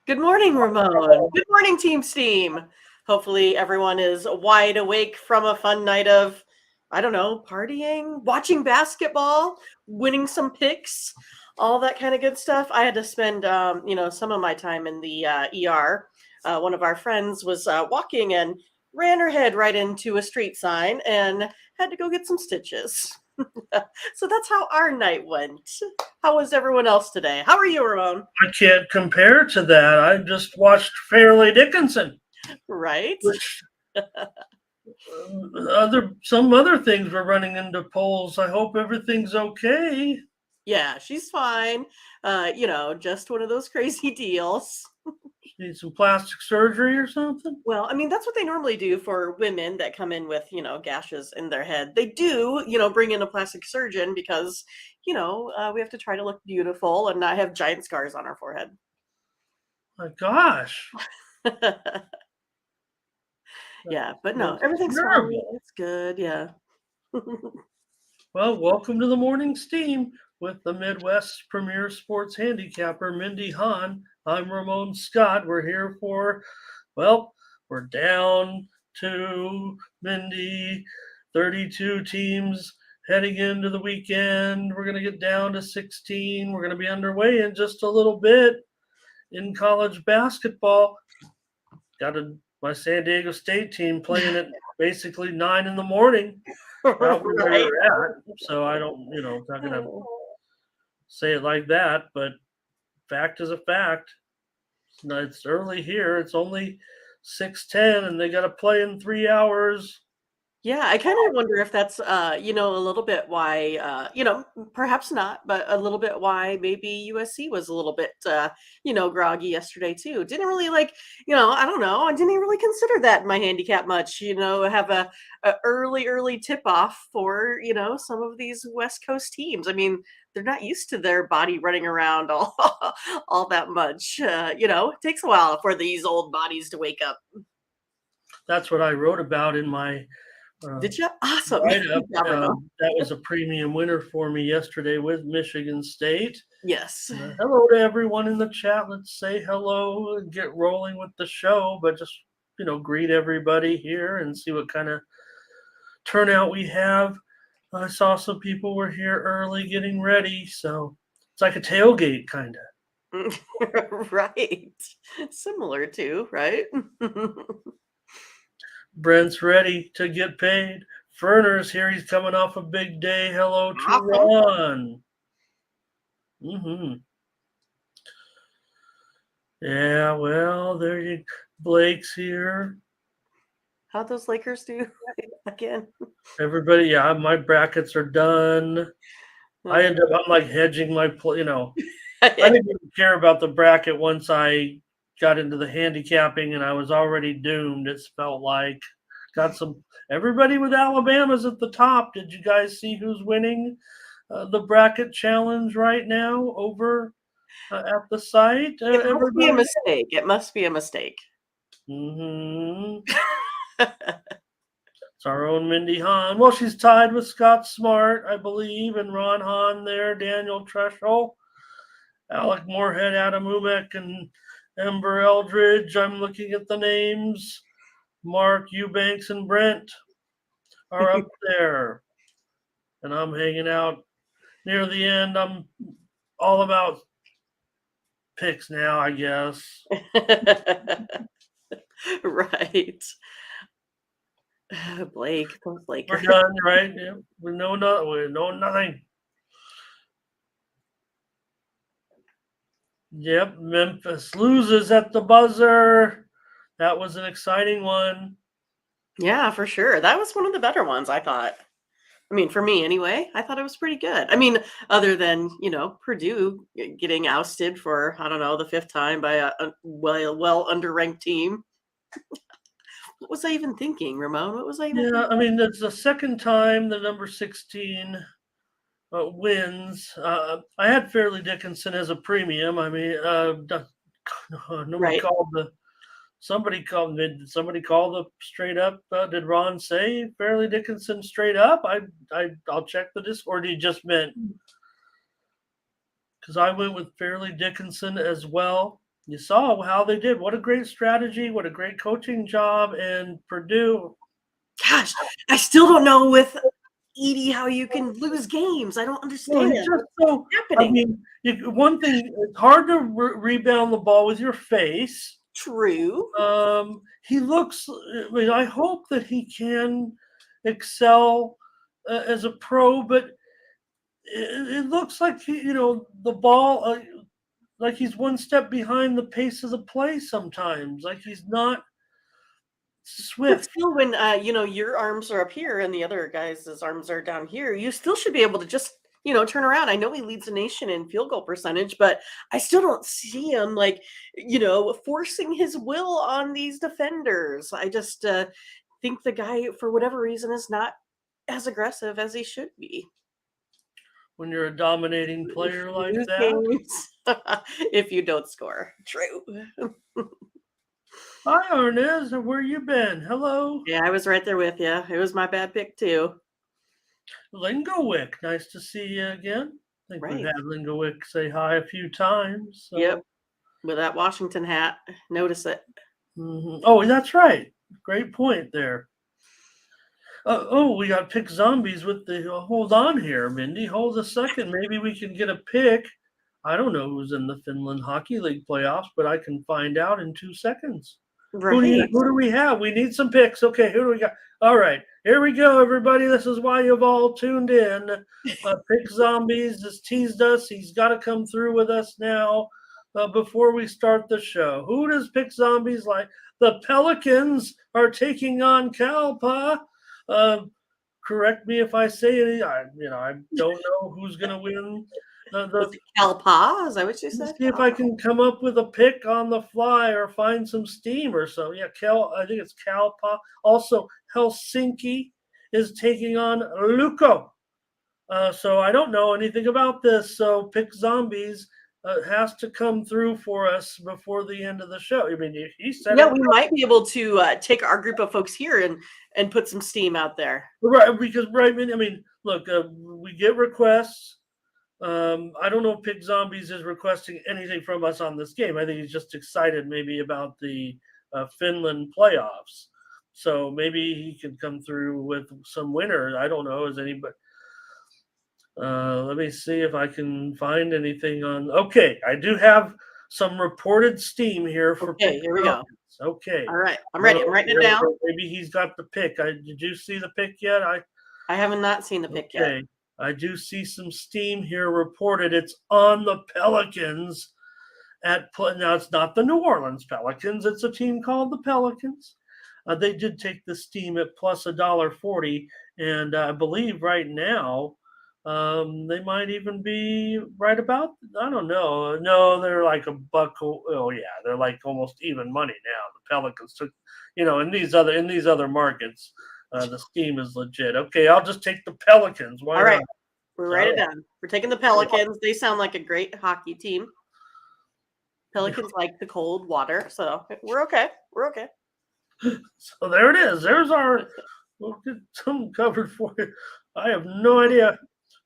Good morning, Ramon. Good morning, Team Steam. Hopefully, everyone is wide awake from a fun night of, I don't know, partying, watching basketball, winning some picks, all that kind of good stuff. I had to spend, some of my time in the ER. One of our friends was walking and ran her head right into a street sign and had to go get some stitches. So that's how our night went. How was everyone else today? How are you, Ramon? I can't compare to that. I just watched Fairleigh Dickinson, Right? which some other things were running into polls. I hope everything's okay. Yeah, she's fine. Just one of those crazy deals. Need some plastic surgery or something? Well, I mean, that's what they normally do for women that come in with, gashes in their head. They do, bring in a plastic surgeon because, we have to try to look beautiful and not have giant scars on our forehead. My gosh. Yeah, but no, That's everything's fine. terrible. It's good. Yeah. Well, welcome to the Morning Steam with the Midwest's premier sports handicapper, Mindy Hahn. I'm Ramon Scott. We're here we're down to Mindy, 32 teams heading into the weekend. We're going to get down to 16. We're going to be underway in just a little bit in college basketball. My San Diego State team playing at basically 9 in the morning. Out where Right. we're at. So I don't, not going to say it like that, but fact is a fact. It's early here. It's only 6:10, and they got to play in 3 hours. Yeah, I kind of wonder if that's, a little bit why, perhaps not, but a little bit why maybe USC was a little bit, groggy yesterday too. Didn't really I don't know. I didn't even really consider that in my handicap much, have a early tip off for, some of these West Coast teams. I mean, they're not used to their body running around all, all that much. It takes a while for these old bodies to wake up. That's what I wrote about in my Did you? Awesome. write-up. Yeah, Ramon. That was a premium winner for me yesterday with Michigan State. Yes. Hello to everyone in the chat. Let's say hello and get rolling with the show, but just, greet everybody here and see what kind of turnout we have. I saw some people were here early getting ready, so it's like a tailgate kind of. Right. Similar to, right? Brent's ready to get paid. Ferner's here. He's coming off a big day. Hello to Awesome. Ron. Mm-hmm. Yeah, well, there you Blake's here. How'd those Lakers do again? Everybody, yeah, my brackets are done. I'm like hedging my, I didn't even care about the bracket once I got into the handicapping and I was already doomed. It felt like everybody with Alabama's at the top. Did you guys see who's winning the bracket challenge right now over at the site? It must be a mistake. It must be a mistake. Mm-hmm. It's our own Mindy Hahn. Well, she's tied with Scott Smart, I believe, and Ron Hahn there, Daniel Treschel, Alec Moorhead, Adam Umek, and Ember Eldridge. I'm looking at the names. Mark Eubanks and Brent are up there. And I'm hanging out near the end. I'm all about picks now, I guess. Right. Blake. We're done, right? Yeah. We know nothing. Yep, Memphis loses at the buzzer. That was an exciting one. Yeah, for sure. That was one of the better ones, I thought. I mean, for me anyway, I thought it was pretty good. I mean, other than, Purdue getting ousted for, I don't know, the fifth time by a well underranked team. What was I even thinking, Ramon? What was I even thinking? I mean, it's the second time the number 16 wins. I had Fairleigh Dickinson as a premium. I mean, somebody called the straight up. Did Ron say Fairleigh Dickinson straight up? I'll check the Discord. He just meant because I went with Fairleigh Dickinson as well. You saw how they did. What a great strategy. What a great coaching job. And Purdue. Gosh, I still don't know with Edie how you can lose games. I don't Well, understand he's just what's so. I happening. mean, one thing, it's hard to rebound the ball with your face. True. He looks. I mean, I hope that he can excel as a pro, but it looks like the ball. Like he's one step behind the pace of the play sometimes. Like he's not But swift. still, when your arms are up here and the other guy's arms are down here, you still should be able to just turn around. I know he leads the nation in field goal percentage, but I still don't see him like forcing his will on these defenders. I just think the guy, for whatever reason, is not as aggressive as he should be. When you're a dominating player like Lose that. games if you don't score. True. Hi, Arnez. Where you been? Hello. Yeah, I was right there with you. It was my bad pick too. Lingowick. Nice to see you again. I think we've Right. had Lingowick say hi a few times. So. Yep. With that Washington hat, notice it. Mm-hmm. Oh, that's right. Great point there. We got pick zombies with the. Hold on here, Mindy. Hold a second. Maybe we can get a pick. I don't know who's in the Finland Hockey League playoffs, but I can find out in 2 seconds. Right. Who do we have? We need some picks. Okay, who do we got? All right, here we go, everybody. This is why you've all tuned in. Pick Zombies has teased us. He's got to come through with us now before we start the show. Who does Pick Zombies like? The Pelicans are taking on Calpa. Correct me if I say it. I don't know who's going to win. Was it Calpa? Is that what you Let's said? see if I can come up with a pick on the fly or find some steam or so. Yeah, I think it's Calpa. Also, Helsinki is taking on Lukko. So I don't know anything about this. So Pick Zombies has to come through for us before the end of the show. I mean, he said Yeah, it we might be able to take our group of folks here and put some steam out there. right because right. I mean, look, we get requests. I don't know if Pick Zombies is requesting anything from us on this game. I think he's just excited maybe about the Finland playoffs. So maybe he can come through with some winners. I don't know. Is anybody? Let me see if I can find anything on. Okay, I do have some reported steam here for Okay, Pick here we Zombies. go. Okay. All right, I'm ready. I'm writing it down. Maybe he's got the pick. Did you see the pick yet? I haven't not seen the pick yet. I do see some steam here reported. It's on the Pelicans now it's not the New Orleans Pelicans. It's a team called the Pelicans. They did take the steam at plus $1.40, and I believe right now they might even be right about. I don't know. No, they're like a buck. Oh yeah, they're like almost even money now. The Pelicans took, in these other markets. The steam is legit. Okay, I'll just take the Pelicans. Why All right, not? we're write it down. We're taking the Pelicans. They sound like a great hockey team. Pelicans like the cold water, so we're okay. We're okay. So there it is. There's our. We'll get some covered for you. I have no idea,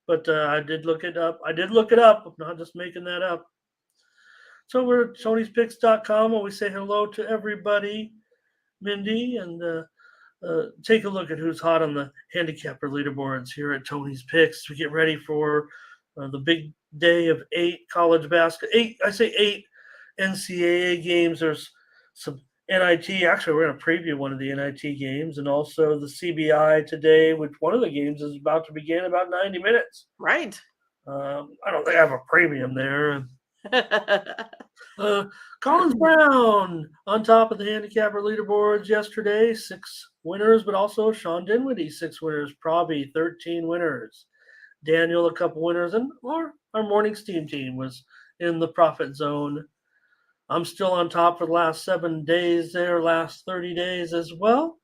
but I did look it up. I'm not just making that up. So we're at Tony'sPicks.com and we say hello to everybody, Mindy, and take a look at who's hot on the handicapper leaderboards here at Tony's Picks. We get ready for the big day of 8 college basketball. 8 NCAA games. There's some NIT. Actually, we're going to preview one of the NIT games and also the CBI today, which one of the games is about to begin about 90 minutes. Right. I don't think I have a premium there. Collins Brown on top of the handicapper leaderboards yesterday, 6 winners, but also Sean Dinwiddie, 6 winners, Proby, 13 winners, Daniel, a couple winners, and our morning steam team was in the profit zone. I'm still on top for the last 7 days there, last 30 days as well.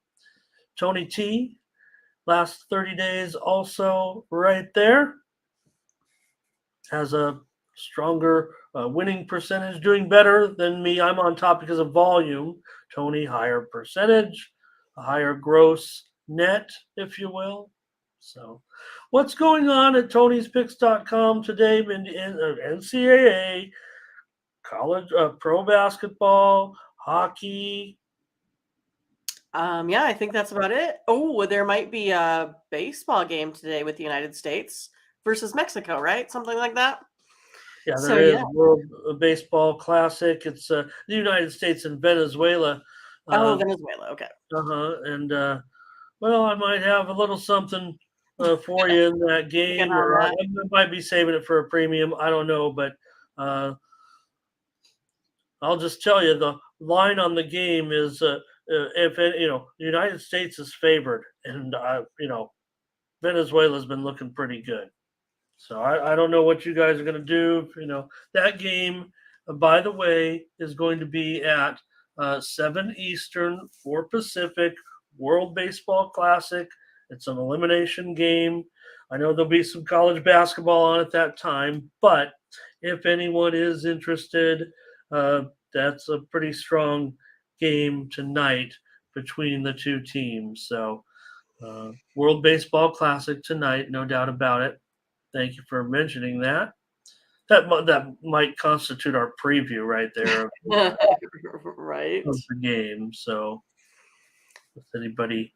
Tony T, last 30 days also right there, has a stronger winning percentage, doing better than me. I'm on top because of volume. Tony, higher percentage, a higher gross net, if you will. So what's going on at Tony'sPicks.com today? NCAA college, pro basketball, hockey. Yeah, I think that's about it. Oh, there might be a baseball game today with the United States versus Mexico, right? Something like that. Yeah, So there is yeah. World Baseball Classic. It's the United States and Venezuela. Oh, Venezuela. Okay. And well, I might have a little something for you in that Get game, on or I that. might be saving it for a premium. I don't know, but uh, I'll just tell you the line on the game is if it, the United States is favored, and Venezuela's been looking pretty good. So I don't know what you guys are going to do. That game, by the way, is going to be at 7 Eastern, 4 Pacific, World Baseball Classic. It's an elimination game. I know there'll be some college basketball on at that time, but if anyone is interested, that's a pretty strong game tonight between the two teams. So, World Baseball Classic tonight, no doubt about it. Thank you for mentioning that. That might constitute our preview right there Right. of the game. So, if anybody,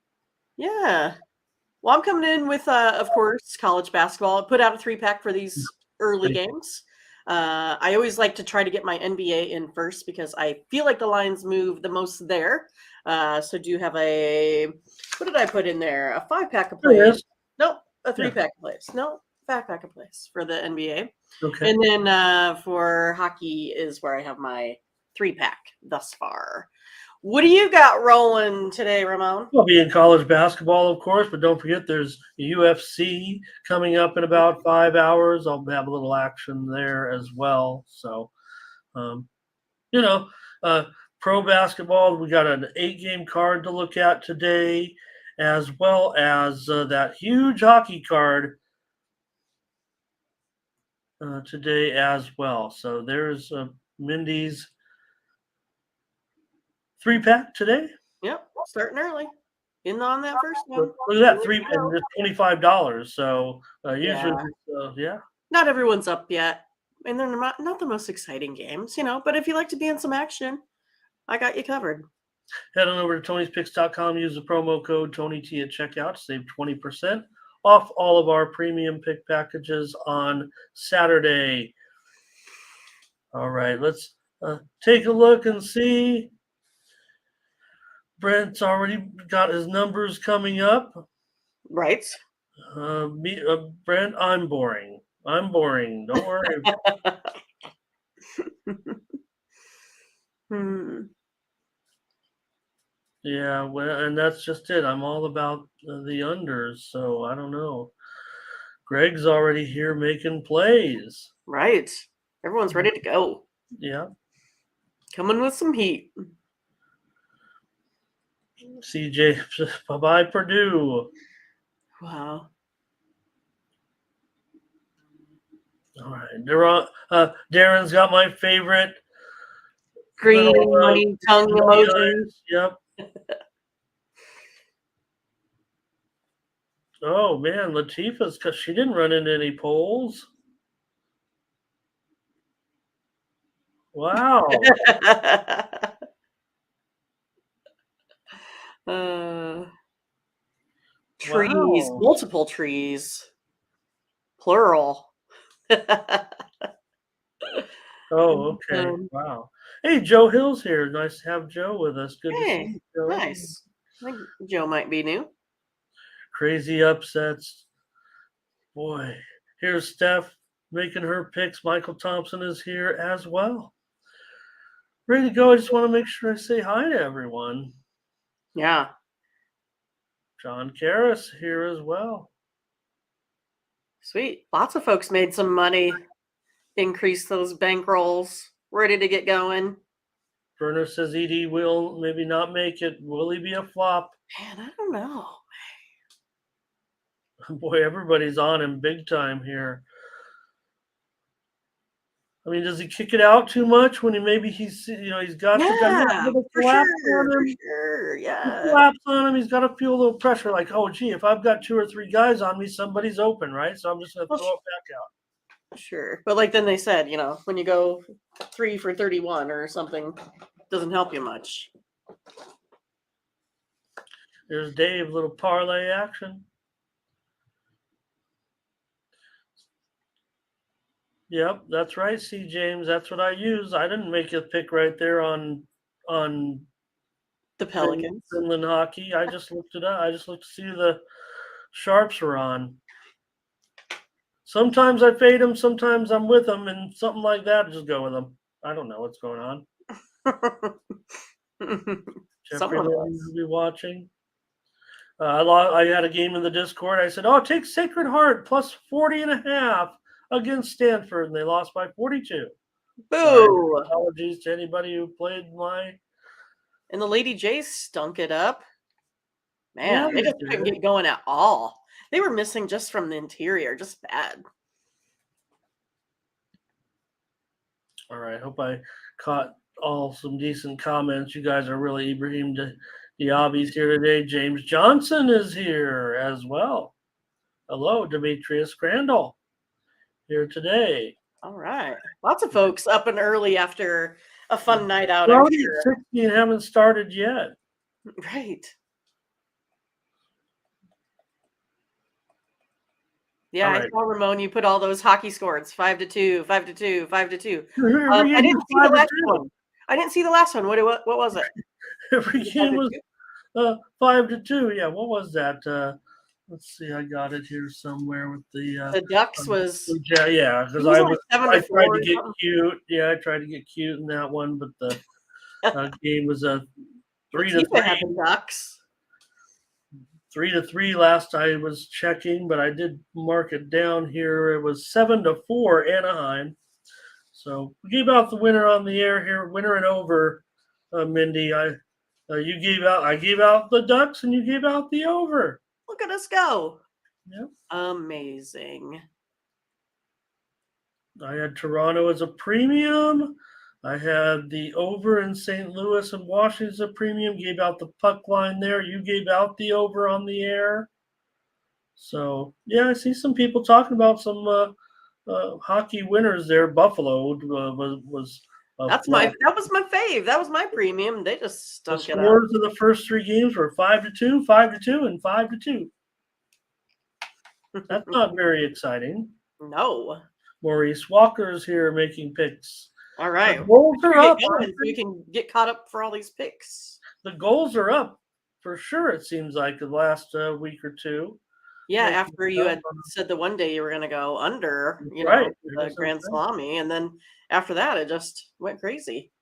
Yeah. Well, I'm coming in with, of course, college basketball. I put out a 3-pack for these early games. I always like to try to get my NBA in first because I feel like the lines move the most there. So do you have what did I put in there? A 5-pack of there plays. is. Nope. A 3-pack of plays. No, 5-pack of plays for the NBA. Okay. And then for hockey is where I have my 3-pack thus far. What do you got rolling today, Ramon? I'll be in college basketball, of course, but don't forget there's UFC coming up in about 5 hours. I'll have a little action there as well. So, um, you know, pro basketball, we got an 8-game card to look at today, as well as that huge hockey card today as well. So there's Mindy's 3-pack today. Yep, starting early. In on that first one. Look at that, 3 and just $25. So usually, yeah. Not everyone's up yet. And they're not the most exciting games, but if you like to be in some action, I got you covered. Head on over to Tony'sPicks.com. Use the promo code TonyT at checkout. Save 20% off all of our premium pick packages on Saturday. All right, let's take a look and see. Brent's already got his numbers coming up. Right. Brent, I'm boring. I'm boring. Don't worry. Yeah, well, and that's just it. I'm all about the unders, so I don't know. Greg's already here making plays. Right. Everyone's ready to go. Yeah. Coming with some heat. CJ, bye-bye, Purdue. Wow. All right. Darren's got my favorite Green money tongue emojis. Yep. Oh, man, Latifah's, because she didn't run into any polls. Wow. Trees, wow. multiple trees, plural. Oh, okay. Wow. Hey, Joe Hill's here. Nice to have Joe with us. Good to see you, Joe. Nice. I think Joe might be new. Crazy upsets. Boy, here's Steph making her picks. Michael Thompson is here as well. Ready to go. I just want to make sure I say hi to everyone. Yeah. John Karras here as well. Sweet. Lots of folks made some money. Increase those bankrolls. Ready to get going. Burner says ED will maybe not make it. Will he be a flop? Man, I don't know. Boy, everybody's on him big time here. I mean, does he kick it out too much when he's got the guy for sure. Yeah. Collapse on him. He's got to feel a little pressure, like, oh, gee, if I've got 2 or 3 guys on me, somebody's open, right? So I'm just going to throw it back out. Sure. But like then they said, when you go 3 for 31 or something, doesn't help you much. There's Dave, little parlay action. Yep, that's right, C. James. That's what I use. I didn't make a pick right there on The Pelicans. Finland hockey. I just looked it up. I just looked to see who the Sharps were on. Sometimes I fade them, sometimes I'm with them, and something like that, I just go with them. I don't know what's going on. Jeffrey Lynn will be watching. I had a game in the Discord. I said, take Sacred Heart plus 40.5 against Stanford, and they lost by 42. Boo! Apologies to anybody who played my. And the Lady Jays stunk it up. Man, Yeah, they just couldn't get going at all. They were missing just from the interior, just bad. All right, hope I caught some decent comments. You guys are really Ibrahim Diaby's here today. James Johnson is here as well. Hello, Demetrius Crandall here today. All right. Lots of folks up and early after a fun night out, I'm sure. 16 haven't started yet. Right. Yeah, right. I saw Ramon. You put all those hockey scores 5-2, 5-2, 5-2. I didn't see the last one. I didn't see the last one. What was it? Every game was 5-2. Yeah, what was that? Let's see. I got it here somewhere with the Ducks was. Yeah, because I tried to get cute. Yeah, I tried to get cute in that one, but the game was a 3-3. Ducks. 3-3 last I was checking, but I did mark it down here. It was 7-4 Anaheim. So we gave out the winner on the air here, winner and over. Mindy, I gave out the Ducks, and you gave out the over. Look at us go! Yep. Amazing. I had Toronto as a premium. I had the over in St. Louis and Washington as a premium. Gave out the puck line there. You gave out the over on the air. So, yeah, I see some people talking about some hockey winners there. Buffalo was that was my fave. That was my premium. They just stunk it up. The scores of the first 3 games were 5-2, 5-2, and 5-2. That's not very exciting. No. Maurice Walker's here making picks. All right. The goals are up. So you can get caught up for all these picks. The goals are up for sure, it seems like, the last week or two. Yeah, after you had said the one day you were going to go under, the Grand Salami, and then after that, it just went crazy.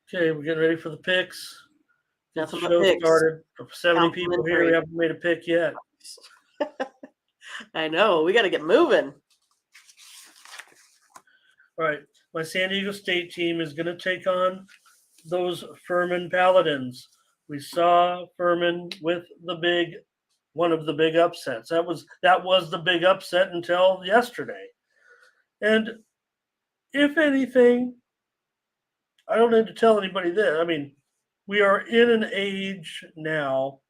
Okay, we're getting ready for the picks. Nothing the but show picks. Started. 70 people here. We haven't made a pick yet. I know. We got to get moving. All right. My San Diego State team is going to take on those Furman Paladins. We saw Furman with one of the big upsets. That was the big upset until yesterday. And if anything, I don't need to tell anybody this. I mean, we are in an age now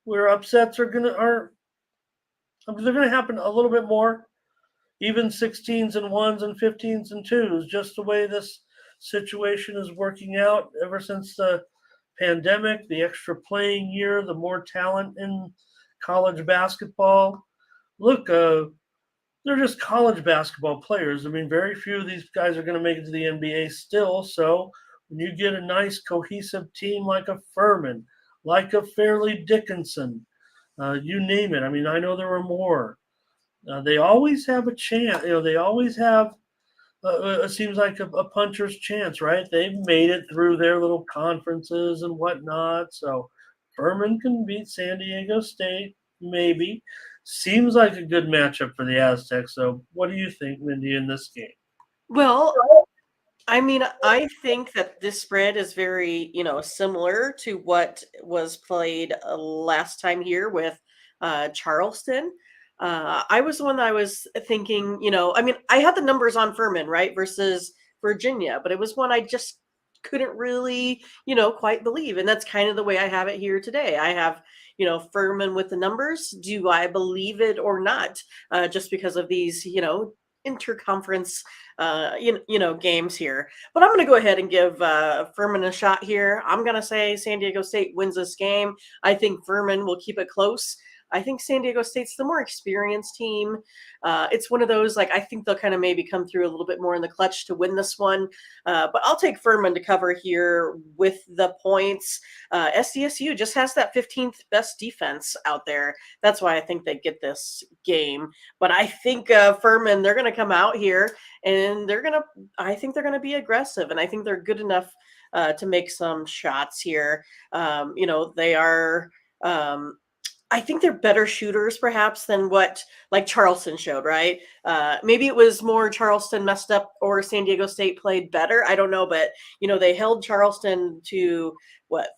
where upsets they're going to happen a little bit more. Even 16s and 1s and 15s and 2s, just the way this situation is working out ever since the pandemic, the extra playing year, the more talent in college basketball. Look, they're just college basketball players. I mean, very few of these guys are going to make it to the NBA still. So when you get a nice cohesive team like a Furman, like a Fairleigh Dickinson, you name it. I mean, I know there were more. They always have a chance. They always have, it seems like a puncher's chance, right? They've made it through their little conferences and whatnot. So Furman can beat San Diego State, maybe. Seems like a good matchup for the Aztecs. So what do you think, Mindy, in this game? Well, I mean, I think that this spread is very, similar to what was played last time here with Charleston. I was the one that I was thinking, I had the numbers on Furman, right, versus Virginia, but it was one I just couldn't really, quite believe. And that's kind of the way I have it here today. I have, Furman with the numbers. Do I believe it or not? Just because of these, interconference games here. But I'm going to go ahead and give Furman a shot here. I'm going to say San Diego State wins this game. I think Furman will keep it close. I think San Diego State's the more experienced team. It's one of those, I think they'll kind of maybe come through a little bit more in the clutch to win this one. But I'll take Furman to cover here with the points. SDSU just has that 15th best defense out there. That's why I think they get this game. But I think Furman, they're going to come out here and I think they're going to be aggressive. And I think they're good enough to make some shots here. They are... I think they're better shooters perhaps than what Charleston showed, right? Maybe it was more Charleston messed up or San Diego State played better. I don't know, but they held Charleston to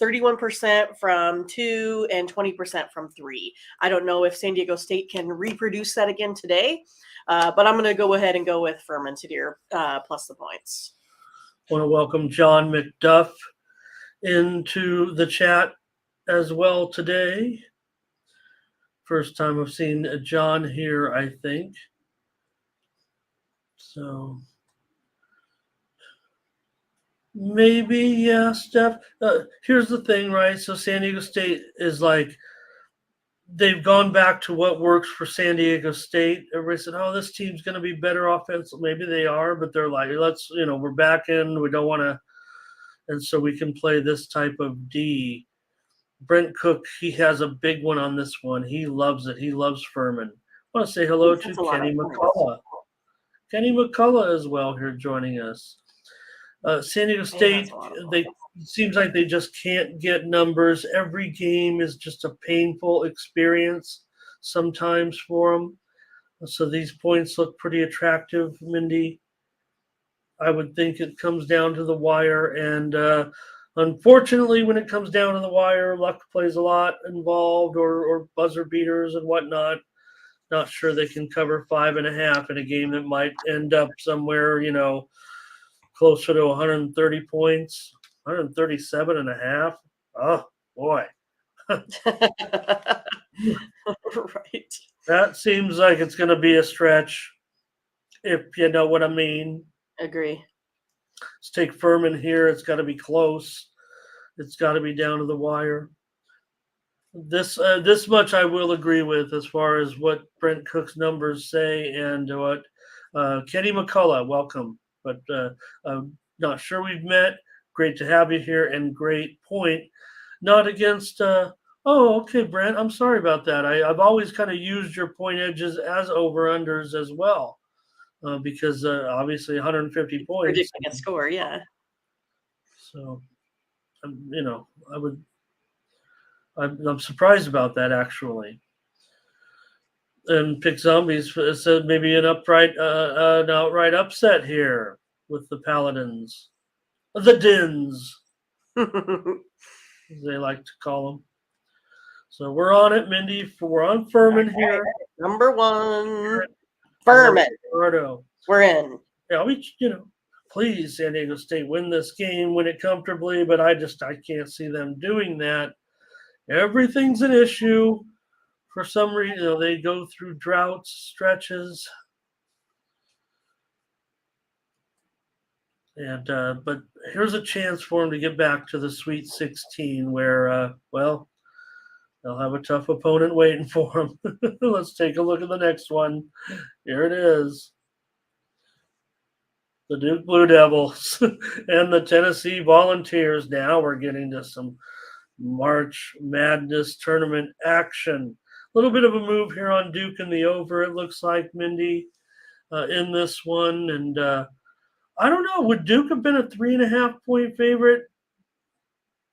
31% from 2 and 20% from 3. I don't know if San Diego State can reproduce that again today, but I'm going to go ahead and go with Furman to deer plus the points. I want to welcome John McDuff into the chat as well today. First time I've seen John here, I think. So maybe, yeah, Steph. Here's the thing, right? So San Diego State is they've gone back to what works for San Diego State. Everybody said, oh, this team's going to be better offensive. Maybe they are, but they're we're back in. We don't want to. And so we can play this type of D. Brent Cook, he has a big one on this one. He loves it. He loves Furman. I want to say hello to Kenny McCullough. Kenny McCullough as well here joining us. San Diego State, it seems like they just can't get numbers. Every game is just a painful experience sometimes for them. So these points look pretty attractive, Mindy. I would think it comes down to the wire, and unfortunately, when it comes down to the wire, luck plays a lot involved, or buzzer beaters and whatnot. Not sure they can cover 5.5 in a game that might end up somewhere, closer to 130 points, 137.5. Oh, boy. Right. That seems like it's going to be a stretch, if you know what I mean. Agree. Let's take Furman here. It's got to be close. It's got to be down to the wire. This much I will agree with as far as what Brent Cook's numbers say and what Kenny McCullough, welcome. But I'm not sure we've met. Great to have you here, and great point. Not against okay, Brent, I'm sorry about that. I've always kind of used your point edges as over-unders as well. Because obviously 150 points. Predicting a score, yeah. So, I'm surprised about that actually. And Pick Zombies said maybe an outright upset here with the Paladins, the Dins, as they like to call them. So we're on it, Mindy. We're on Furman here. Number 1. Furman. We're in. Yeah, please, San Diego State, win this game, win it comfortably, but I can't see them doing that. Everything's an issue. For some reason, they go through droughts, stretches. And but here's a chance for them to get back to the Sweet 16 where, they'll have a tough opponent waiting for them. Let's take a look at the next one. Here it is. The Duke Blue Devils and the Tennessee Volunteers. Now we're getting to some March Madness tournament action. A little bit of a move here on Duke in the over, it looks like, Mindy, in this one. And I don't know, would Duke have been a 3.5-point favorite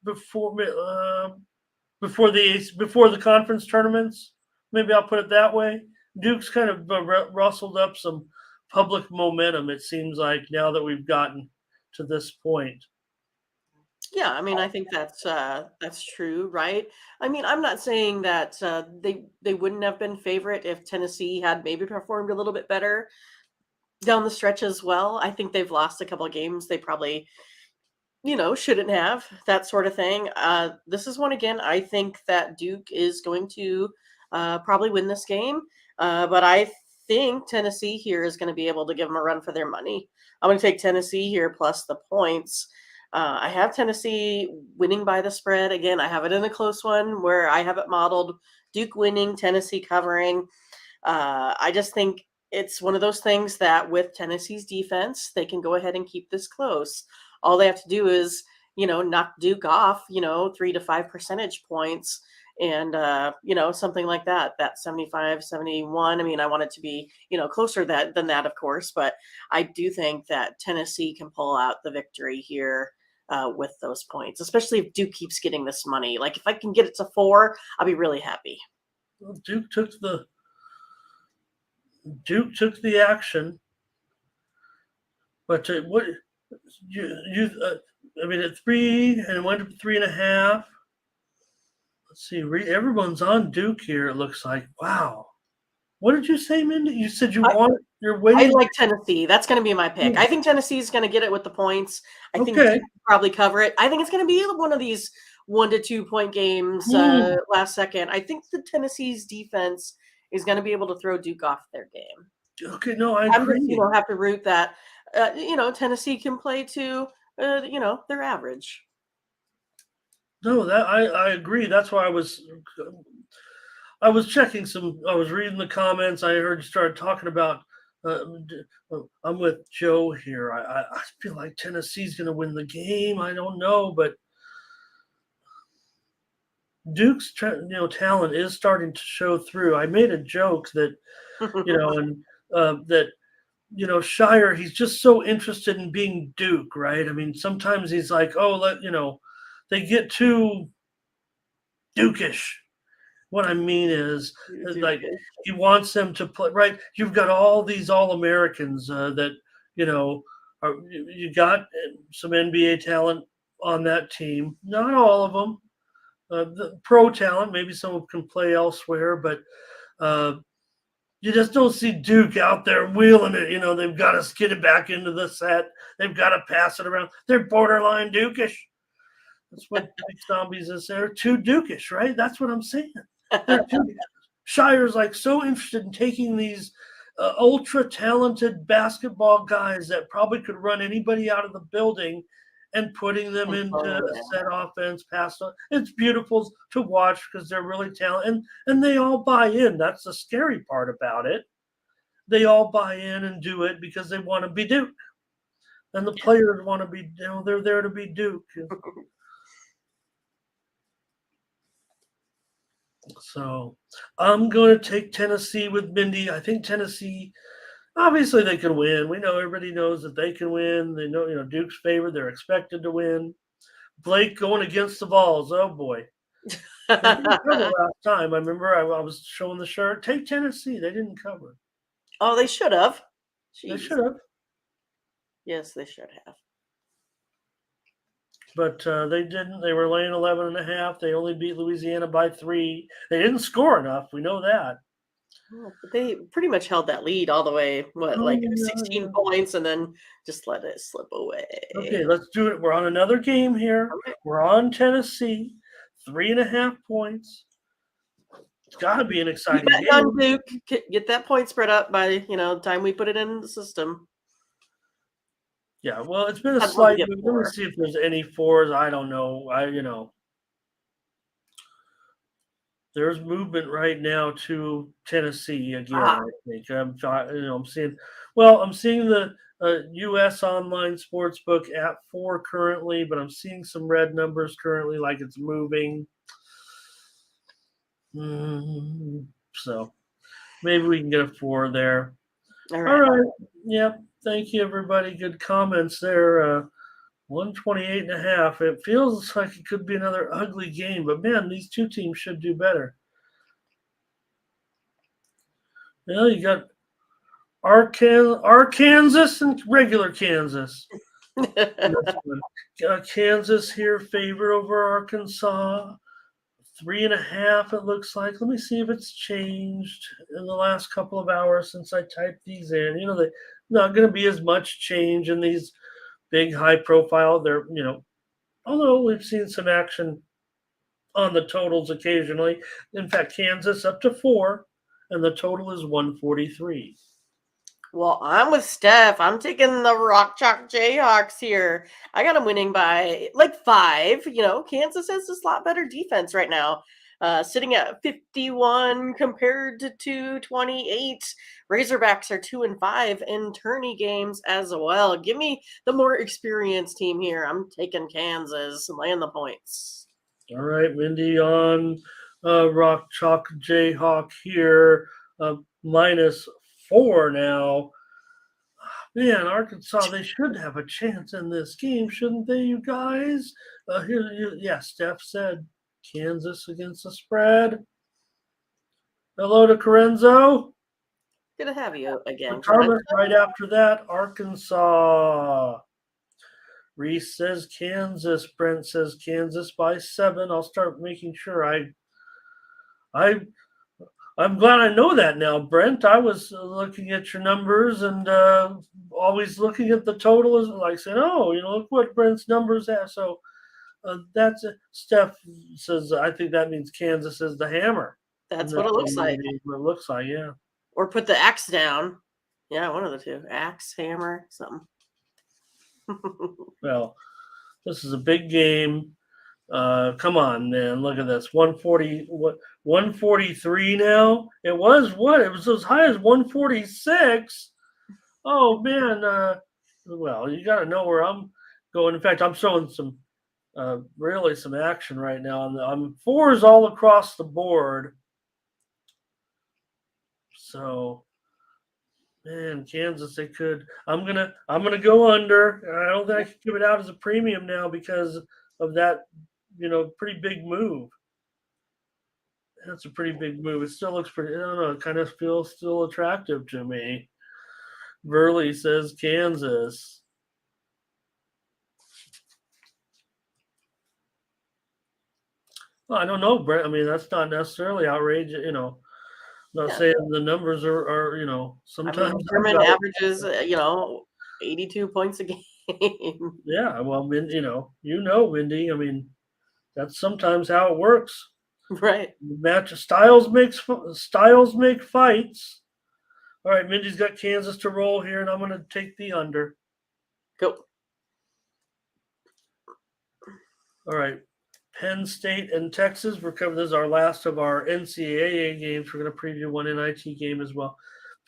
before the conference tournaments? Maybe I'll put it that way. Duke's kind of rustled up some public momentum, it seems like, now that we've gotten to this point. Yeah, I think that's true, right? I'm not saying that they wouldn't have been favorite if Tennessee had maybe performed a little bit better down the stretch as well. I think they've lost a couple of games they probably shouldn't have, that sort of thing. This is one again. I think that Duke is going to probably win this game, but I think Tennessee here is going to be able to give them a run for their money. I'm going to take Tennessee here plus the points. I have Tennessee winning by the spread. Again, I have it in a close one where I have it modeled Duke winning, Tennessee covering. I just think it's one of those things that with Tennessee's defense, they can go ahead and keep this close. All they have to do is, knock Duke off, 3 to 5 percentage points and, something like that, that 75, 71. I mean, I want it to be, closer than that, of course, but I do think that Tennessee can pull out the victory here with those points, especially if Duke keeps getting this money. Like if I can get it to 4, I'll be really happy. Well, Duke took the action, but what I mean, at 3 and it went to 3.5. Let's see. Everyone's on Duke here. It looks like. Wow. What did you say, Mindy? You said you're waiting. I like Tennessee. That's going to be my pick. I think Tennessee's going to get it with the points. I think Okay. Duke will probably cover it. I think it's going to be one of these 1 to 2 point games last second. I think the Tennessee's defense is going to be able to throw Duke off their game. Okay, no, I I'm agree. just, have to root that, Tennessee can play to, their average. No, that I agree. That's why I was checking I was reading the comments. I heard you started talking about. I'm with Joe here. I feel like Tennessee's going to win the game. I don't know, but Duke's talent is starting to show through. I made a joke that that Shire, he's just so interested in being Duke, right? I mean, sometimes he's like, they get too Dukish. What I mean is, like, he wants them to play, right? You've got all these All-Americans that, you got some NBA talent on that team. Not all of them. The pro talent, maybe some of them can play elsewhere, but you just don't see Duke out there wheeling it. They've got to skid it back into the set. They've got to pass it around. They're borderline Dukish. That's what Big Zombies is. They're too Dukish, right? That's what I'm saying. Shire's like so interested in taking these ultra talented basketball guys that probably could run anybody out of the building and putting them into a set offense, pass. It's beautiful to watch because they're really talented, and they all buy in. That's the scary part about it. They all buy in and do it because they want to be Duke, and the players want to be. They're there to be Duke. So I'm going to take Tennessee with Mindy. I think Tennessee. Obviously, they can win. We know everybody knows that they can win. They know, Duke's favored. They're expected to win. Blake going against the Vols. Oh boy! They didn't cover last time. I remember I was showing the shirt. Take Tennessee. They didn't cover. Oh, they should have. They should have. Yes, they should have. But they didn't. They were laying 11.5. They only beat Louisiana by 3. They didn't score enough. We know that. But they pretty much held that lead all the way, 16 points, and then just let it slip away. Okay, let's do it. We're on another game here. Okay. We're on Tennessee, 3.5 points. It's got to be an exciting game. On Duke, get that point spread up by the time we put it in the system. Yeah, well, it's been a slight move. Let me see if there's any 4s. I don't know. There's movement right now to Tennessee again. I think I'm seeing. Well, I'm seeing the U.S. online sportsbook at 4 currently, but I'm seeing some red numbers currently, like it's moving. So maybe we can get a 4 there. All right. Yep. Thank you, everybody. Good comments there. 128.5. It feels like it could be another ugly game, but man, these two teams should do better. Well, you got Arkansas and regular Kansas. Kansas here favored over Arkansas. 3.5, it looks like. Let me see if it's changed in the last couple of hours since I typed these in. There's not going to be as much change in these big high profile. They're, although we've seen some action on the totals occasionally. In fact, Kansas up to 4, and the total is 143. Well, I'm with Steph. I'm taking the Rock Chalk Jayhawks here. I got them winning by like 5. Kansas has this lot better defense right now. Sitting at 51 compared to 228. Razorbacks are 2-5 in tourney games as well. Give me the more experienced team here. I'm taking Kansas and laying the points. All right, Mindy on Rock Chalk Jayhawk here, -4 now. Man, Arkansas, they should have a chance in this game, shouldn't they, you guys? Steph said Kansas against the spread. Hello to Corenzo. Good to have you again. Thomas right after that, Arkansas. Reese says Kansas. Brent says Kansas by 7. I'll start making sure I'm glad I know that now, Brent. I was looking at your numbers and always looking at the total, as like saying, "Oh, look what Brent's numbers have." So that's it. Steph says, "I think that means Kansas is the hammer." That's what it looks like. What it looks like, yeah. Or put the axe down. Yeah, one of the two. Axe, hammer, something. Well, this is a big game. Come on, man. Look at this. 143 now. It was what? It was as high as 146. Oh, man. Well, you got to know where I'm going. In fact, I'm showing some really some action right now. I'm 4s all across the board. So, man, Kansas, they could. I'm gonna go under. I don't think I can give it out as a premium now because of that, pretty big move. That's a pretty big move. It still looks pretty. I don't know. It kind of feels still attractive to me. Verley says Kansas. Well, I don't know, Brent. I mean, that's not necessarily outrageous. Not saying the numbers are sometimes Furman averages 82 points a game. Yeah, well, Mindy, Mindy. I mean, that's sometimes how it works. Right. Styles make fights. All right, Mindy's got Kansas to roll here, and I'm going to take the under. Go. All right, Penn State and Texas. This is our last of our NCAA games. We're going to preview one NIT game as well.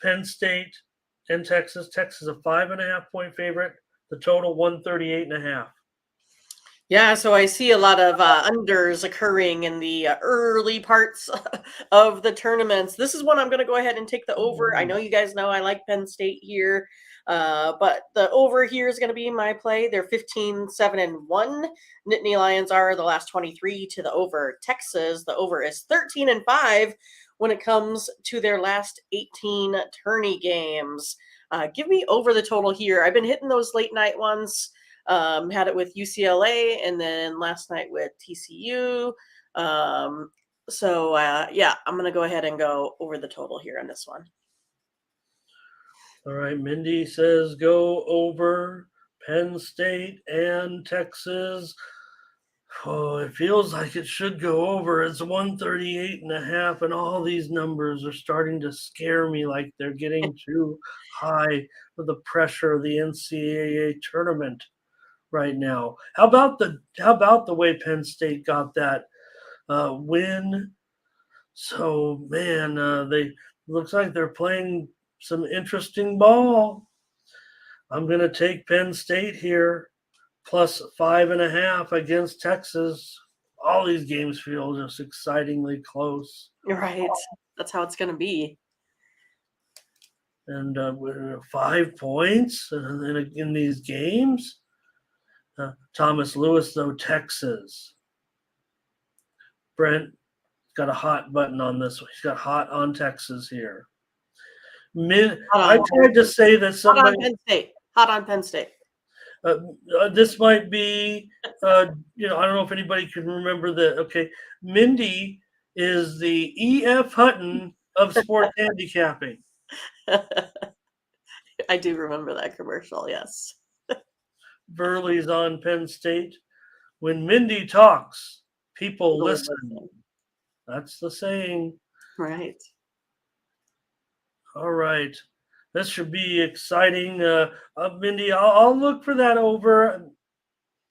Penn State and Texas. Texas a 5.5-point favorite. The total 138.5. Yeah, so I see a lot of unders occurring in the early parts of the tournaments. This is one I'm going to go ahead and take the over. I know you guys know I like Penn State here, but the over here is going to be my play. They're 15-7-1. Nittany Lions are the last 23 to the over. Texas, the over is 13-5 when it comes to their last 18 tourney games. Give me over the total here. I've been hitting those late night ones. Had it with UCLA and then last night with TCU. I'm going to go ahead and go over the total here on this one. All right, Mindy says go over Penn State and Texas. Oh, it feels like it should go over. It's 138.5, and all these numbers are starting to scare me like they're getting too high for the pressure of the NCAA tournament right now. How about the way Penn State got that win? So, man, they looks like they're playing some interesting ball. I'm going to take Penn State here, plus 5.5 against Texas. All these games feel just excitingly close. Right. That's how it's going to be. And 5 points in these games. Thomas Lewis, though, Texas. Brent got a hot button on this one. He's got hot on Texas here. I tried to say that somebody. Hot on Penn State. This might be, I don't know if anybody can remember that. Okay, Mindy is the E.F. Hutton of sports handicapping. I do remember that commercial, yes. Burley's on Penn State when Mindy talks, people Lord listen. listen. That's the saying. Right. All right. This should be exciting. Mindy, I'll look for that over.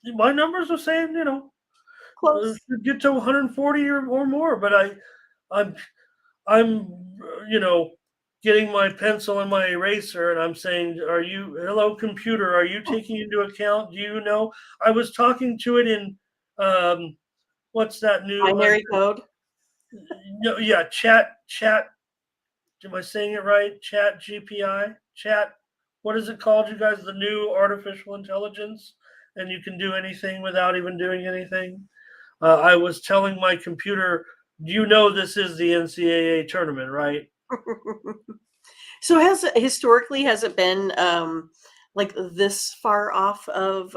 My numbers are saying, Close. should get to 140 or more, but I'm, I'm getting my pencil and my eraser, and I'm saying, hello, computer, are you taking into account? Do you know? I was talking to it in, what's that new? Binary code. No, yeah, chat. Am I saying it right? Chat GPI? Chat, what is it called, you guys? The new artificial intelligence? And you can do anything without even doing anything. I was telling my computer, you know, this is the NCAA tournament, right? So has it been like this far off of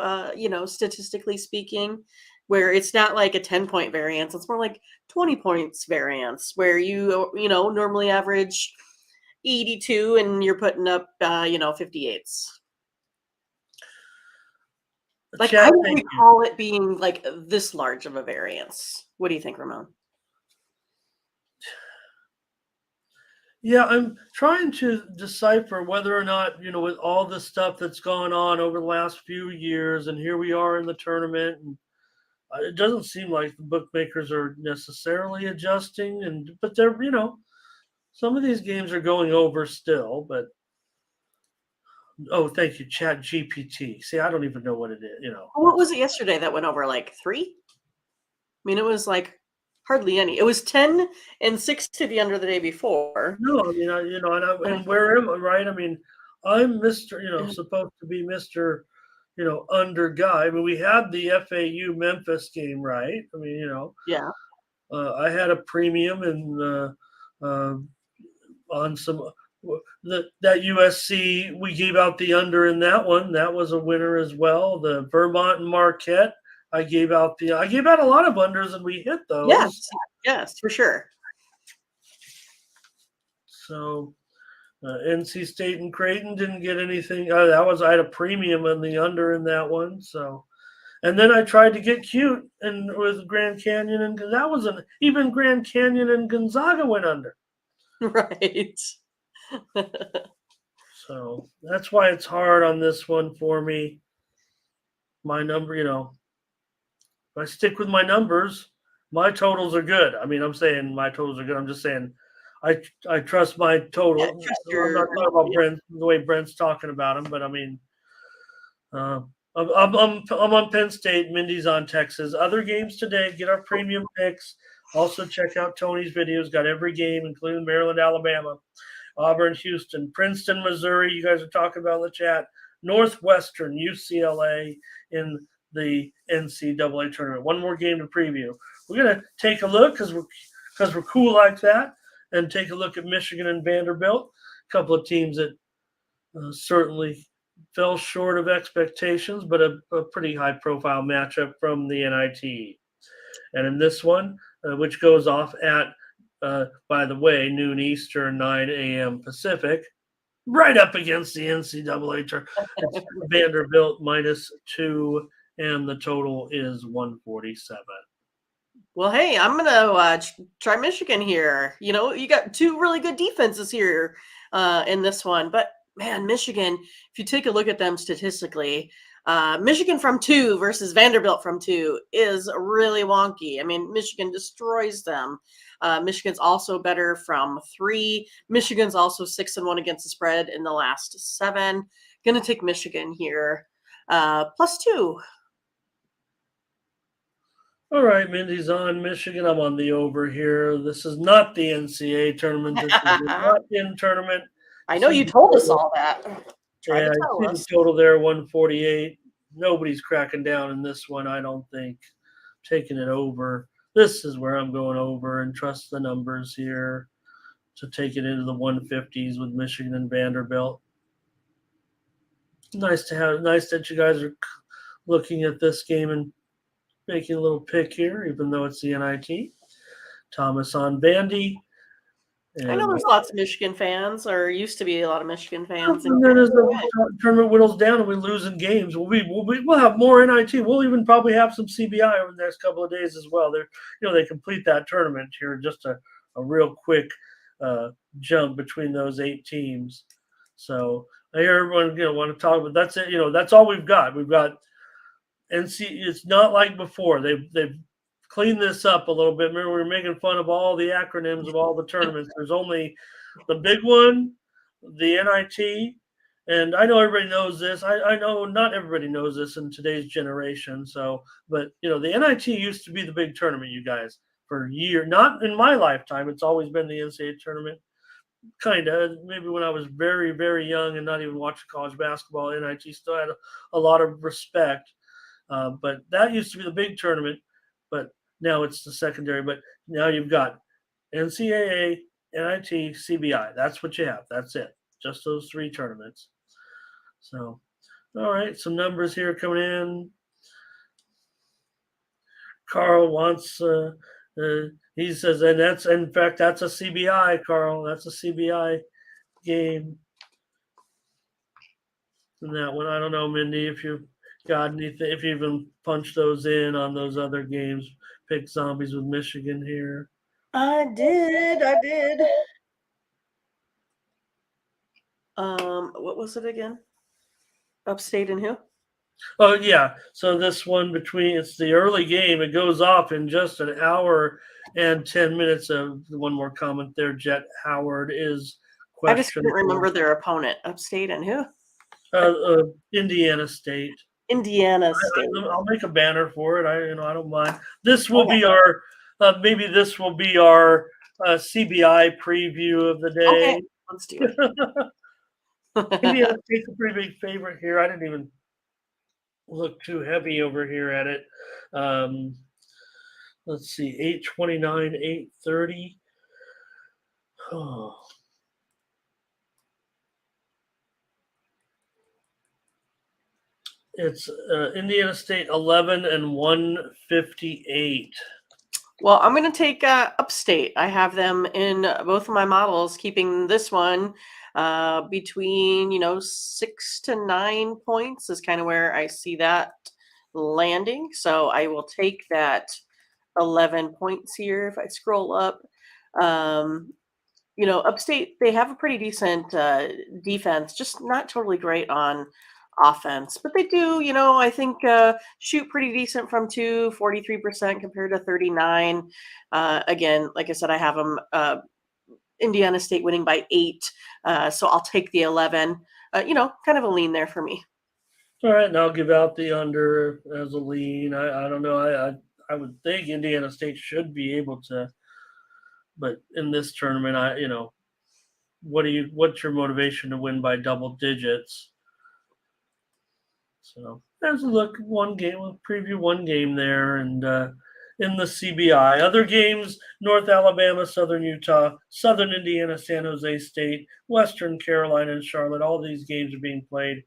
statistically speaking, where it's not like a 10-point variance, it's more like 20 points variance, where you normally average 82 and you're putting up 58s. Like, I Chat, don't thank you. recall it being like this large of a variance. What do you think, Ramon? Yeah, I'm trying to decipher whether or not, with all the stuff that's gone on over the last few years, and here we are in the tournament, and it doesn't seem like the bookmakers are necessarily adjusting, but they're, some of these games are going over still, but oh, thank you, Chat GPT. See, I don't even know what it is, What was it yesterday that went over like 3? I mean, it was like hardly any. It was 10 and 6 to the under the day before. No, I mean, and where am I, right? I mean, I'm Mr., supposed to be Mr., under guy. I mean, we had the FAU Memphis game, right? I mean, Yeah. I had a premium and on some that USC, we gave out the under in that one. That was a winner as well. The Vermont and Marquette, I gave out a lot of unders and we hit those. Yes, for sure. So NC State and Creighton didn't get anything. I had a premium on the under in that one. So, and then I tried to get cute and with Grand Canyon, and that even Grand Canyon and Gonzaga went under. Right. So that's why it's hard on this one for me. My number, if I stick with my numbers, my totals are good. I mean, I'm saying my totals are good. I'm just saying I trust my total. Yeah, I'm not talking about Brent, the way Brent's talking about him, but I mean, I'm on Penn State. Mindy's on Texas. Other games today. Get our premium picks. Also check out Tony's videos. Got every game, including Maryland, Alabama, Auburn, Houston, Princeton, Missouri. You guys are talking about in the chat. Northwestern, UCLA in the NCAA tournament. One more game to preview. We're gonna take a look because we're cool like that, and take a look at Michigan and Vanderbilt. A couple of teams that certainly fell short of expectations, but a pretty high-profile matchup from the NIT. And in this one, which goes off at, by the way, noon Eastern, 9 a.m. Pacific, right up against the NCAA tournament. It's Vanderbilt -2, and the total is 147. Well, hey, I'm gonna try Michigan here. You got two really good defenses here in this one, but man, Michigan, if you take a look at them statistically, Michigan from 2 versus Vanderbilt from 2 is really wonky. I mean, Michigan destroys them. Michigan's also better from 3. Michigan's also 6-1 against the spread in the last 7. Gonna take Michigan here, +2. All right, Mindy's on Michigan. I'm on the over here. This is not the NCAA tournament. This is the not-in tournament. I know you told us all that. Try to tell I see us. the total there, 148. Nobody's cracking down in this one, I don't think. Taking it over. This is where I'm going over and trust the numbers here to take it into the 150s with Michigan and Vanderbilt. Nice that you guys are looking at this game and making a little pick here, even though it's the NIT. Thomas on Vandy. I know And there's lots of Michigan fans, or used to be a lot of Michigan fans. and then as the tournament whittles down and we lose in games, we'll have more NIT. We'll even probably have some CBI over the next couple of days as well. They complete that tournament here, just a real quick jump between those 8 teams. So I hear everyone want to talk, but that's it. That's all we've got. We've got NC. It's not like before. They've cleaned this up a little bit. Remember, we were making fun of all the acronyms of all the tournaments. There's only the big one, the NIT, and I know everybody knows this. I know not everybody knows this in today's generation. So, but the NIT used to be the big tournament, you guys, for years. Not in my lifetime. It's always been the NCAA tournament. Kind of. Maybe when I was very, very young and not even watching college basketball, NIT still had a lot of respect. But that used to be the big tournament, but now it's the secondary. But now you've got NCAA, NIT, CBI. That's what you have. That's it. Just those 3 tournaments. So, all right, some numbers here coming in. Carl wants, he says, and that's a CBI, Carl. That's a CBI game. And that one, I don't know, Mindy, if you got anything, if you even punch those in on those other games. Pick Zombies with Michigan here. I did. What was it again? Upstate and who? Oh yeah. So this one it's the early game. It goes off in just an hour and 10 minutes. Of one more comment there. Jet Howard is I just couldn't remember their opponent. Upstate and who? Indiana State. Indiana State. I'll make a banner for it. I don't mind. This will be our maybe this will be our CBI preview of the day. Okay, let's do it. Indiana State's a pretty big favorite here. I didn't even look too heavy over here at it. Let's see, 829, 830. Oh. It's Indiana State 11 and 158. Well, I'm going to take Upstate. I have them in both of my models, keeping this one between 6 to 9 points is kind of where I see that landing. So I will take that 11 points here. If I scroll up, Upstate, they have a pretty decent defense, just not totally great on offense, but they do, I think shoot pretty decent from 43% compared to 39. Again, like I said, I have them Indiana State winning by 8. So I'll take the 11, kind of a lean there for me. All right. And I'll give out the under as a lean. I don't know. I would think Indiana State should be able to, but in this tournament, what's your motivation to win by double digits? So there's a look at one game. We'll preview one game there, and in the CBI, other games: North Alabama, Southern Utah, Southern Indiana, San Jose State, Western Carolina, and Charlotte. All these games are being played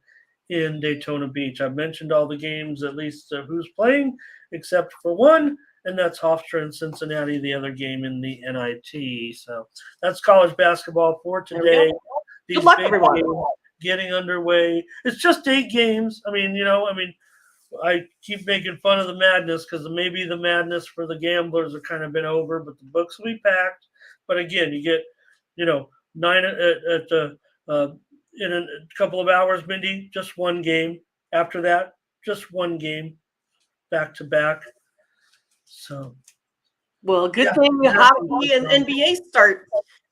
in Daytona Beach. I've mentioned all the games, at least who's playing, except for one, and that's Hofstra and Cincinnati, the other game in the NIT. So that's college basketball for today. Good luck, everyone. Getting underway. It's just 8 games. I keep making fun of the madness because maybe the madness for the gamblers have kind of been over, but the books will be packed. But again, you get, 9 at the in a couple of hours, Mindy, just one game. After that, just one game, back to back. So, well, good thing hockey and NBA start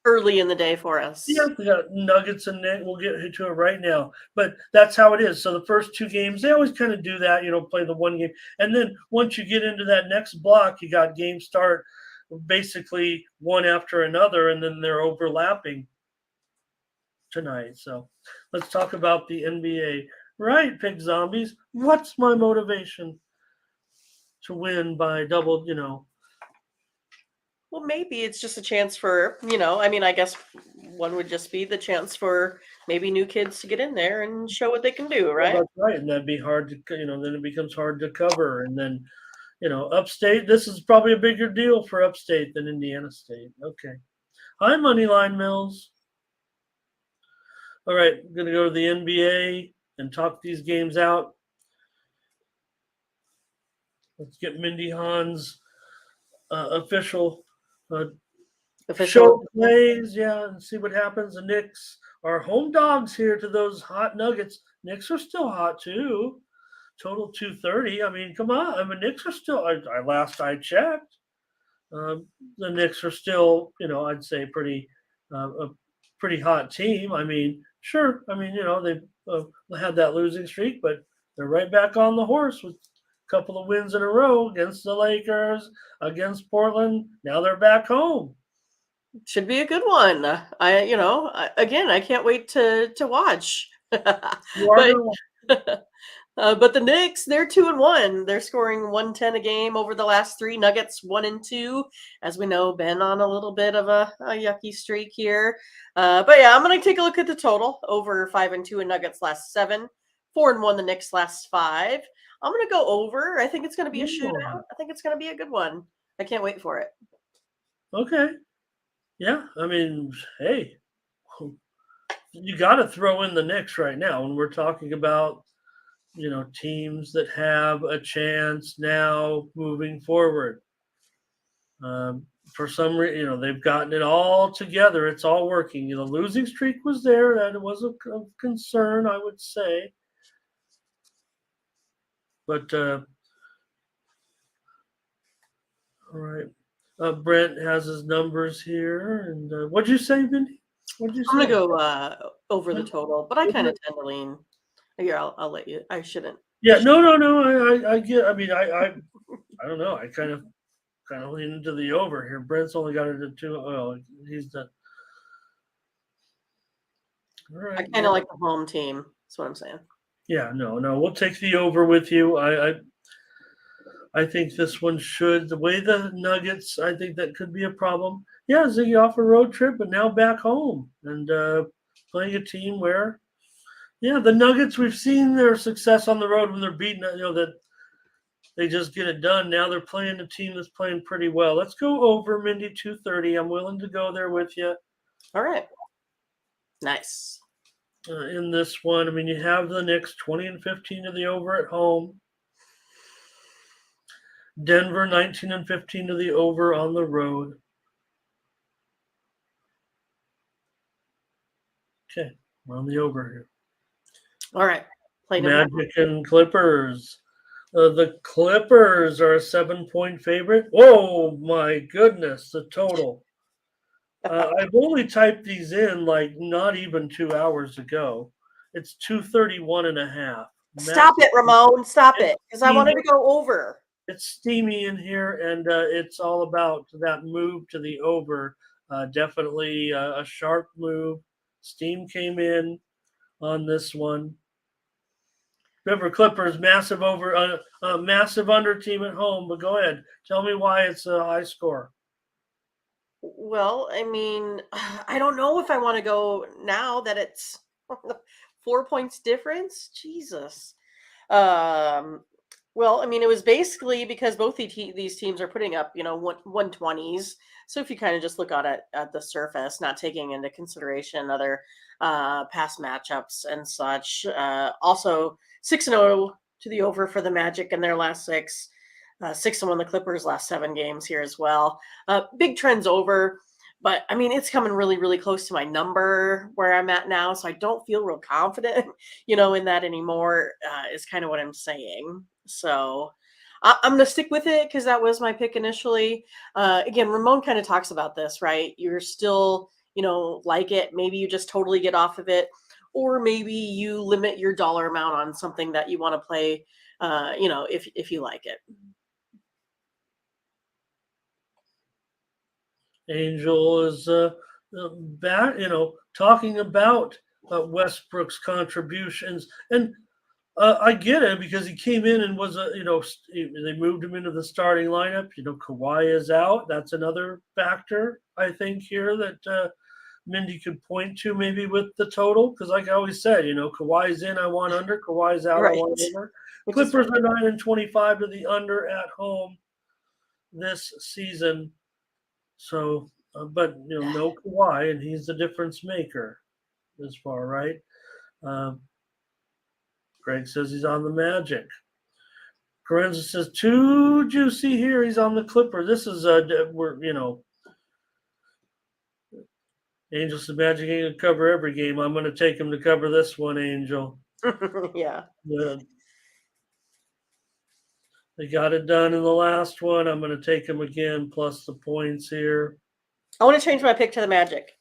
early in the day for us. Yeah, we got Nuggets and Net. We'll get to it right now. But that's how it is. So the first 2 games, they always kind of do that, play the one game. And then once you get into that next block, you got games start basically one after another, and then they're overlapping tonight. So let's talk about the NBA. Right, Pick Zombies. What's my motivation to win by double, Well, maybe it's just a chance for, I guess one would just be the chance for maybe new kids to get in there and show what they can do, right? Well, that's right. And that'd be hard to, then it becomes hard to cover. And then, Upstate, this is probably a bigger deal for Upstate than Indiana State. Okay. Hi, Moneyline Mills. All right, I'm going to go to the NBA and talk these games out. Let's get Mindy Hahn's official show plays, and see what happens. The Knicks are home dogs here to those hot Nuggets. Knicks are still hot too. Total 230. I mean, come on. I mean, Knicks are still. Last I checked, the Knicks are still, I'd say a pretty hot team. I mean, sure. I mean, they've had that losing streak, but they're right back on the horse with a couple of wins in a row against the Lakers, against Portland. Now they're back home. Should be a good one. I can't wait to watch. But the Knicks, they're 2-1. They're scoring 110 a game over the last 3. Nuggets 1-2. As we know, been on a little bit of a yucky streak here. But yeah, I'm going to take a look at the total. Over 5-2 and Nuggets last 7. 4-1 the Knicks last 5. I'm going to go over. I think it's going to be a shootout. I think it's going to be a good one. I can't wait for it. Okay. Yeah, I mean, hey, you got to throw in the Knicks right now when we're talking about, teams that have a chance now moving forward. For some reason, they've gotten it all together. It's all working. The losing streak was there. That was a concern, I would say. But, all right. Brent has his numbers here. And what'd you say, Mindy? What'd you say? I'm going to go over the total, but I kind of tend to lean. Here, I'll let you. I shouldn't. Yeah, no. I get. I mean, I don't know. I kind of lean into the over here. Brent's only got it at 2. Oh, he's done. All right. I kind of like the home team. That's what I'm saying. Yeah, no. We'll take the over with you. I think this one should. The way the Nuggets, I think that could be a problem. Yeah, Ziggy off a road trip, but now back home and playing a team where. Yeah, the Nuggets, we've seen their success on the road when they're beating, that they just get it done. Now they're playing a team that's playing pretty well. Let's go over, Mindy, 230. I'm willing to go there with you. All right. Nice. In this one, I mean, you have the Knicks 20-15 to the over at home. Denver 19-15 to the over on the road. Okay, we're on the over here. All right. Magic and Clippers. The Clippers are a 7-point favorite. Oh, my goodness, the total. I've only typed these in like not even 2 hours ago. It's 231.5. Stop it, Ramon. Stop it. Because I wanted to go over. It's steamy in here, and it's all about that move to the over. Definitely a sharp move. Steam came in on this one. Remember, Clippers massive massive under team at home. But go ahead, tell me why it's a high score. Well, I mean, I don't know if I want to go now that it's 4 points difference. Jesus. Well, I mean, it was basically because both these teams are putting up, 120s. So if you kind of just look at the surface, not taking into consideration other past matchups and such. Also, 6-0 to the over for the Magic in their last 6. 6-1 the Clippers last 7 games here as well. Big trends over. But, I mean, it's coming really, really close to my number where I'm at now. So I don't feel real confident, in that anymore is kind of what I'm saying. So I'm going to stick with it because that was my pick initially. Again, Ramon kind of talks about this, right? You're still, like it. Maybe you just totally get off of it. Or maybe you limit your dollar amount on something that you want to play, if you like it. Angel is back, talking about Westbrook's contributions. And I get it because he came in and was they moved him into the starting lineup. Kawhi is out. That's another factor, I think, here that Mindy could point to maybe with the total. Because like I always said, Kawhi's in, I want under. Kawhi's out, right. I want over. Clippers are 9-25 to the under at home this season. So but no Kawhi, and he's the difference maker this far, right? Greg says he's on the Magic. Corenza says too juicy here. He's on the Clipper. This is Angel says Magic ain't gonna cover every game. I'm gonna take him to cover this one, Angel. Yeah. They got it done in the last one. I'm gonna take him again plus the points here. I want to change my pick to the Magic.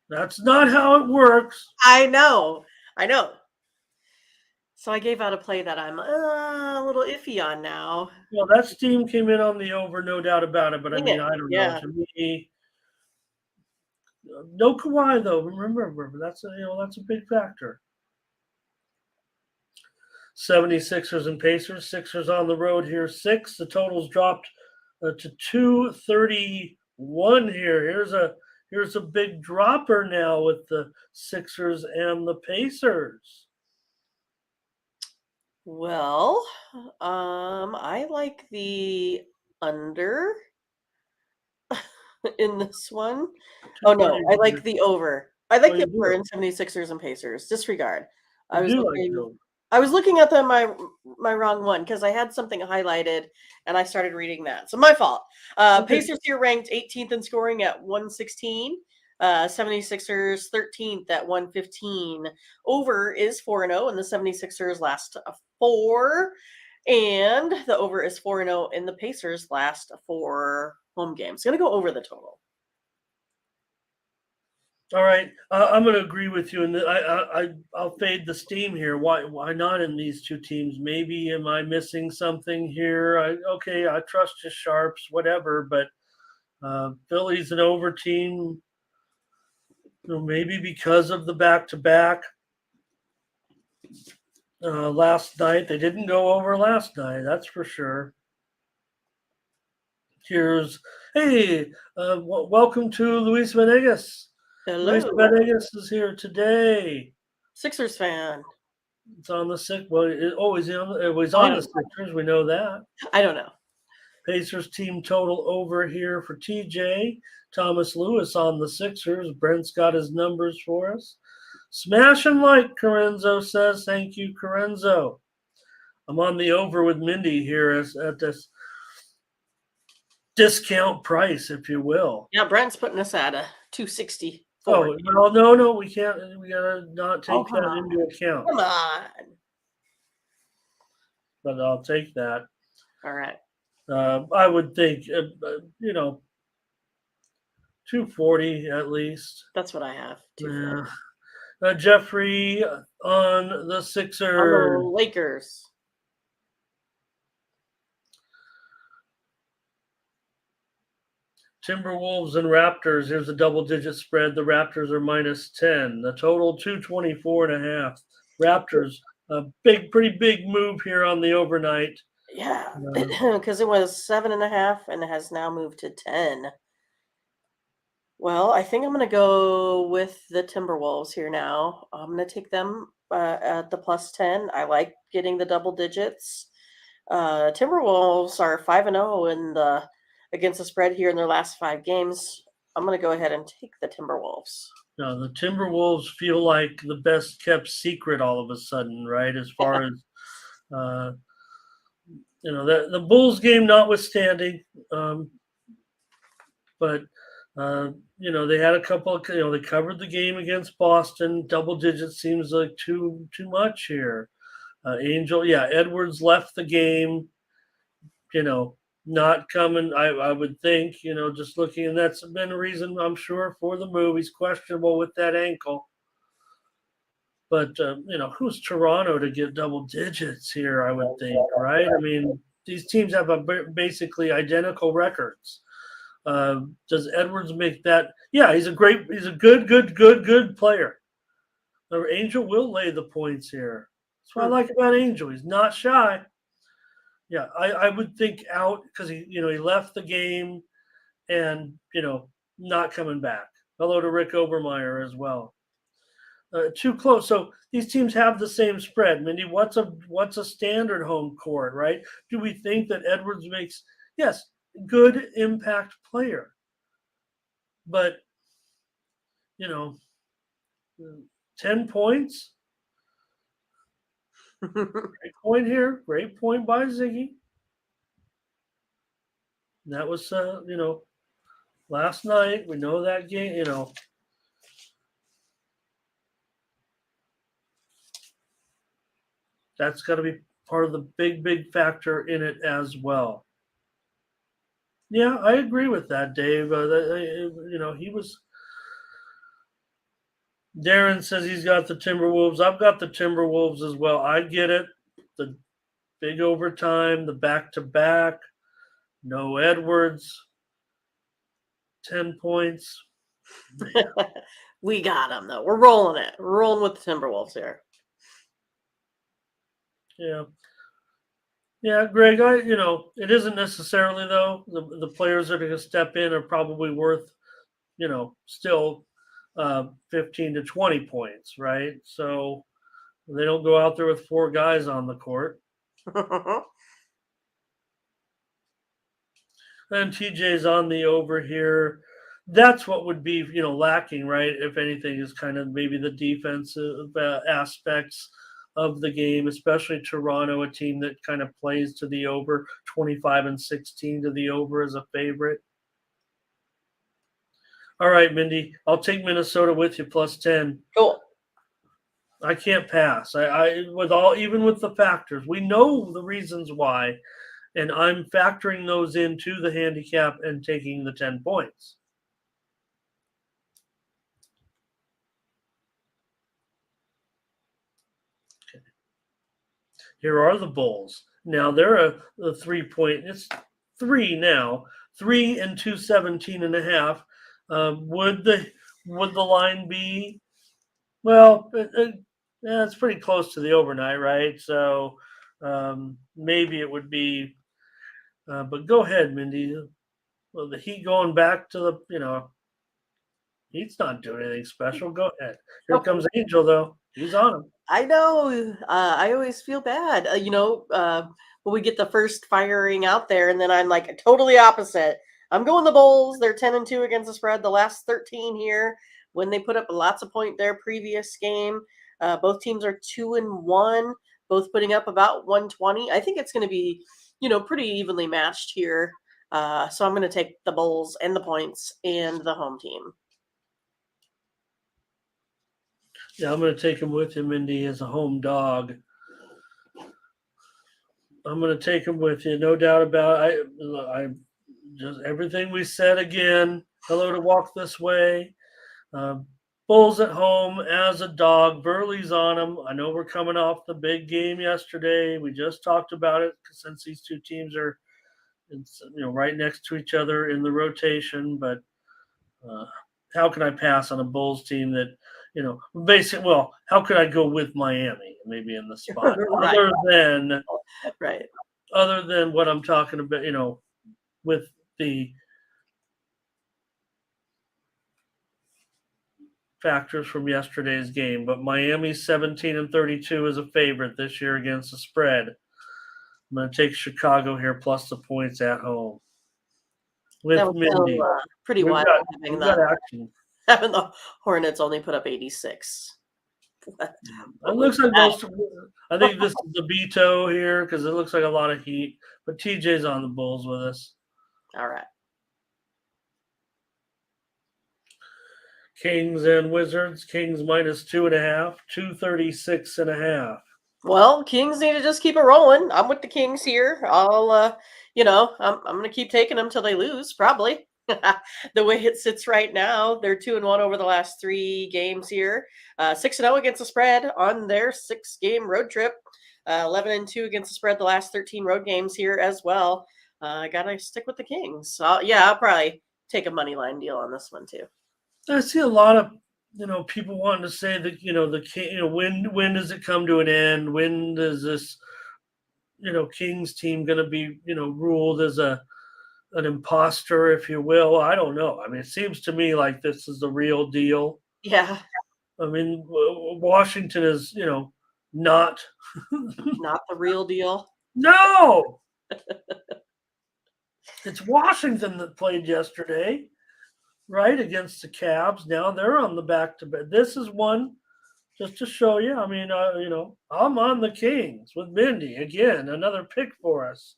That's not how it works. I know. So I gave out a play that I'm a little iffy on now. Well, that steam came in on the over, no doubt about it. But I mean, I don't know. To me, no Kawhi though. Remember, that's a big factor. 76ers and Pacers. Sixers on the road here. 6. The total's dropped to 231 here. Here's a big dropper now with the Sixers and the Pacers. Well, I like the under in this one. Oh no, I like the over. I like the over in 76ers and Pacers. Disregard. I was looking at my wrong one because I had something highlighted and I started reading that. So my fault. Pacers here ranked 18th in scoring at 116. 76ers 13th at 115. Over is 4-0 in the 76ers last 4. And the over is 4-0 in the Pacers last 4 home games. Going to go over the total. All right, I'm going to agree with you, and I'll fade the steam here. Why not in these two teams? Maybe am I missing something here? I trust your sharps, whatever, but Philly's an over team. Maybe because of the back-to-back last night. They didn't go over last night, that's for sure. Welcome to Luis Venegas. Hello. Luis Venegas is here today. Sixers fan. It's on the Sixers. He's on the Sixers. We know that. I don't know. Pacers team total over here for TJ. Thomas Lewis on the Sixers. Brent's got his numbers for us. Smash and like, Corenzo says. Thank you, Corenzo. I'm on the over with Mindy here at this discount price, if you will. Yeah, Brent's putting us at a 260. Oh, no, we can't. We gotta not take that into account. Come on. But I'll take that. All right. I would think, 240 at least. That's what I have. Jeffrey on the Sixers. On the Lakers. Timberwolves and Raptors. Here's a double-digit spread. The Raptors are -10. The total 224.5. Raptors, a pretty big move here on the overnight. Yeah, because it was 7.5 and it has now moved to 10. Well, I think I'm going to go with the Timberwolves here now. I'm going to take them at the +10. I like getting the double digits. Timberwolves are 5-0 against the spread here in their last 5 games. I'm going to go ahead and take the Timberwolves. No, the Timberwolves feel like the best kept secret all of a sudden, right? As far as the Bulls game notwithstanding, but they had a couple of, they covered the game against Boston. Double digits seems like too much here. Edwards left the game, not coming. I would think, just looking, and that's been a reason, I'm sure, for the move. He's questionable with that ankle. But, who's Toronto to get double digits here, I would think, right? I mean, these teams have basically identical records. Does Edwards make that? Yeah, he's a good player. The Angel will lay the points here. That's what I like about Angel. He's not shy. Yeah, I would think out because he left the game and not coming back. Hello to Rick Obermeyer as well. too close. So these teams have the same spread. Mindy, what's a standard home court, right? Do we think that Edwards makes yes, good impact player, but you know, 10 points. Great point here. Great point by Ziggy. That was last night. We know that game. That's got to be part of the big factor in it as well. Yeah, I agree with that, Dave. He was. Darren says he's got the Timberwolves. I've got the Timberwolves as well. I get it. The big overtime, the back-to-back, no Edwards, 10 points. We got them, though. We're rolling it. We're rolling with the Timberwolves here. Yeah. Yeah, Greg, it isn't necessarily, though. The players that are going to step in are probably worth, still 15 to 20 points, right? So they don't go out there with 4 guys on the court. And TJ's on the over here. That's what would be, lacking, right? If anything, is kind of maybe the defensive aspects of the game, especially Toronto, a team that kind of plays to the over, 25-16 to the over as a favorite. All right, Mindy, I'll take Minnesota with you plus 10. Cool. I can't pass. Even with the factors, we know the reasons why, and I'm factoring those into the handicap and taking the 10 points. Okay. Here are the Bulls. Now they're a 3-point. It's 3 now. 3 and 217.5. Would the line be? Well, it's pretty close to the overnight, right? So maybe it would be. But go ahead, Mindy. Well, the Heat going back to the, Heat's not doing anything special. Go ahead. Here comes Angel, though. He's on him. I know. I always feel bad. When we get the first firing out there, and then I'm like totally opposite. I'm going the Bulls. They're 10-2 against the spread. The last 13 here, when they put up lots of points their previous game. Both teams are 2-1, both putting up about 120. I think it's going to be, pretty evenly matched here. So I'm going to take the Bulls and the points and the home team. Yeah, I'm going to take him with you, Mindy, as a home dog. I'm going to take him with you, no doubt about it. I just everything we said again. Hello to Walk This Way. Bulls at home as a dog. Burley's on them. I know we're coming off the big game yesterday. We just talked about it since these two teams are, right next to each other in the rotation. But how can I pass on a Bulls team that, basically? Well, how could I go with Miami maybe in the spot Right. other than what I'm talking about, with the factors from yesterday's game. But Miami's 17-32 is a favorite this year against the spread. I'm going to take Chicago here plus the points at home. With Mindy. Pretty wild having the Hornets only put up 86. It looks like I think this is the veto here because it looks like a lot of heat. But TJ's on the Bulls with us. All right. Kings and Wizards. Kings minus 2.5, 236.5. Well, Kings need to just keep it rolling. I'm with the Kings here. I'll, I'm going to keep taking them till they lose, probably. The way it sits right now, they're 2-1 over the last 3 games here. 6-0 against the spread on their 6-game road trip. 11-2 against the spread the last 13 road games here as well. I gotta stick with the Kings. So, I'll probably take a money line deal on this one too. I see a lot of people wanting to say that the King. When does it come to an end? When does this Kings team going to be ruled as an imposter, if you will? I don't know. I mean, it seems to me like this is the real deal. Yeah. I mean, Washington is, not. Not the real deal. No, it's Washington that played yesterday, right, against the Cavs. Now they're on the back to back. This is one just to show you. I mean, I'm on the Kings with Mindy again. Another pick for us.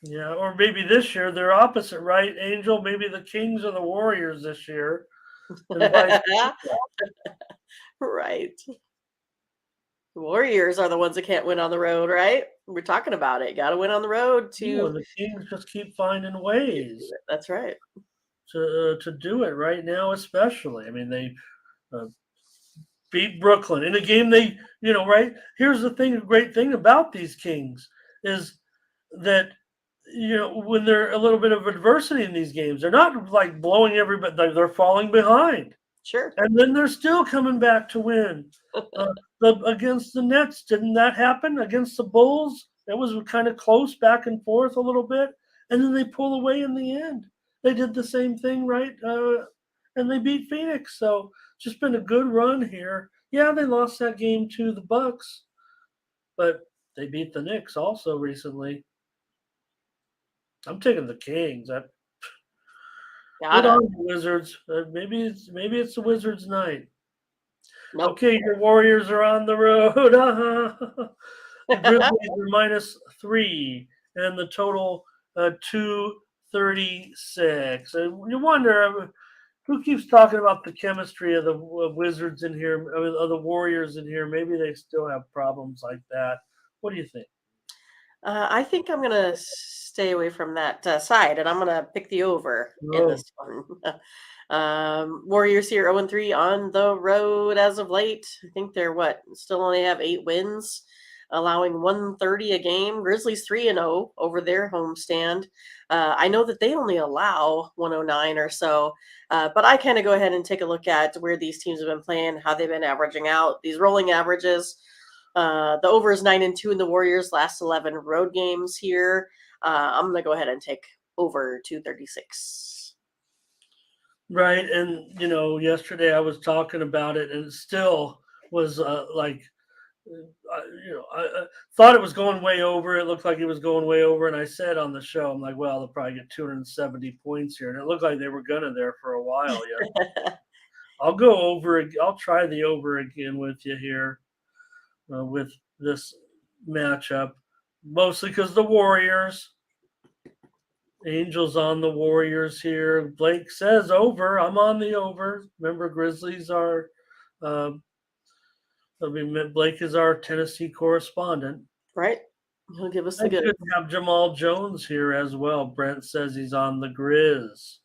Yeah, or maybe this year they're opposite, right, Angel? Maybe the Kings are the Warriors this year, and vice versa. Right. The Warriors are the ones that can't win on the road, right? We're talking about it. Got to win on the road Yeah, to. the Kings just keep finding ways That's right. to do it right now, especially. I mean, they uh, beat Brooklyn in a game they, right? Here's the thing, the great thing about these Kings is that, when they're a little bit of adversity in these games, they're not like blowing everybody, they're falling behind. Sure. And then they're still coming back to win. Against the Nets, didn't that happen? Against the Bulls, it was kind of close back and forth a little bit, and then they pull away in the end. They did the same thing, right? And they beat Phoenix. So just been a good run here. Yeah, they lost that game to the Bucks, but they beat the Knicks also recently. I'm taking the Kings. Good Got on it. the Wizards. Maybe it's the Wizards' night. Nope. Okay, your Warriors are on the road. The Grizzlies are -3, and the total 236. And you wonder who keeps talking about the chemistry of the Wizards in here, of the Warriors in here. Maybe they still have problems like that. What do you think? I think I'm going to stay away from that side, and I'm going to pick the over in Oh, this one. Warriors here 0-3 on the road as of late. I think they're still only have 8 wins, allowing 130 a game. Grizzlies 3-0 over their homestand. I know that they only allow 109 or so, but I kind of go ahead and take a look at where these teams have been playing, how they've been averaging out these rolling averages. The over is 9-2 in the Warriors' last 11 road games here. I'm going to go ahead and take over 236. right. And, yesterday I was talking about it, and it still was I thought it was going way over. It looked like it was going way over. And I said on the show, I'm like, well, they'll probably get 270 points here. And it looked like they were going to there for a while. Yeah. I'll go over. I'll try the over again with you here with this matchup, mostly because the Warriors. Angels on the Warriors here. Blake says over. I'm on the over. Remember, Grizzlies are. Blake is our Tennessee correspondent. Right? He'll give us I the good. could have Jamal Jones here as well. Brent says he's on the Grizz.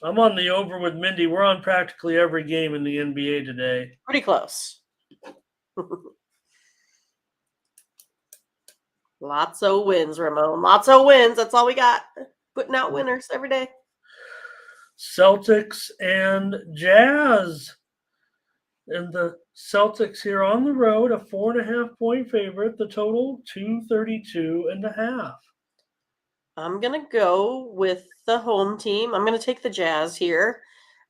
I'm on the over with Mindy. We're on practically every game in the NBA today. Pretty close. Lots of wins, Ramon. Lots of wins. That's all we got. Putting out winners every day. Celtics and Jazz. And the Celtics here on the road, a 4.5-point favorite. The total 232.5. I'm going to go with the home team. I'm going to take the Jazz here.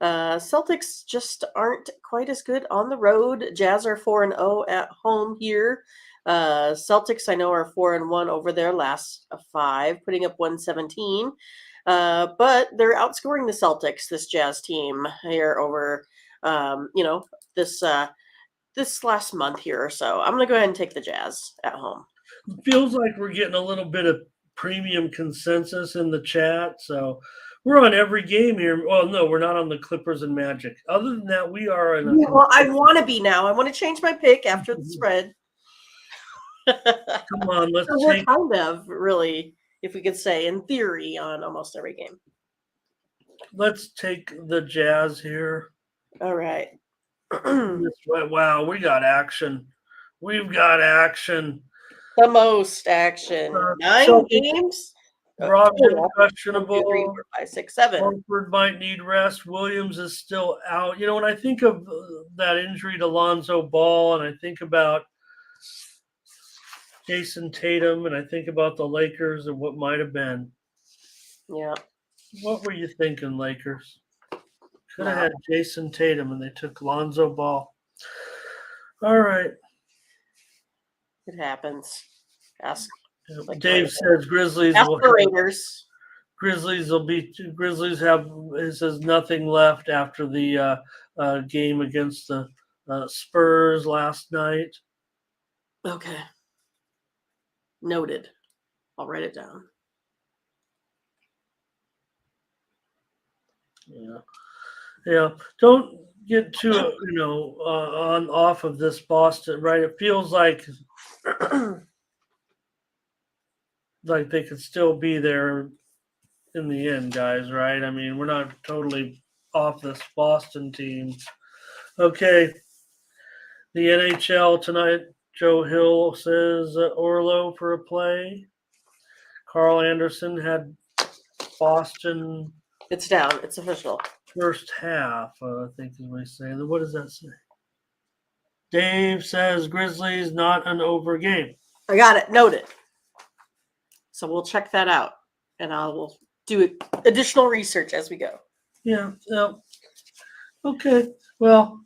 Celtics just aren't quite as good on the road. Jazz are 4-0 at home here. Celtics, I know, are 4-1 over their last 5, putting up 117. But they're outscoring the Celtics, this Jazz team here over, this last month here or so. I'm going to go ahead and take the Jazz at home. It feels like we're getting a little bit of premium consensus in the chat. So we're on every game here. Well, no, we're not on the Clippers and Magic. Other than that, we are in a. Well, I want to be now. I want to change my pick after the spread. Come on, let's So we're take. kind of really, if we could say, in theory, on almost every game. Let's take the Jazz here. All right. Wow, we got action. We've got action. The most action. 9 games. Brogdon 1, 2, 3, questionable. 4, 5, 6, 7. Horford might need rest. Williams is still out. When I think of that injury to Lonzo Ball, and I think about Jason Tatum, and I think about the Lakers and what might have been. Yeah. What were you thinking, Lakers? Could have No. had Jason Tatum, and they took Lonzo Ball. All right. It happens. Ask like Dave right says Grizzlies ask will the have, Raiders. Grizzlies have, it says nothing left after the game against the Spurs last night. Okay. Noted. I'll write it down. Yeah. Don't get too on off of this Boston, right? It feels like they could still be there in the end, guys, right? I mean, we're not totally off this Boston team. Okay. The NHL tonight, Joe Hill says Orlo for a play. Carl Anderson had Boston It's down. It's official. first half, I think is what he's saying. What does that say? Dave says Grizzlies not an over game. I got it. Noted. So we'll check that out, and I will do additional research as we go. Yeah. Okay. Well,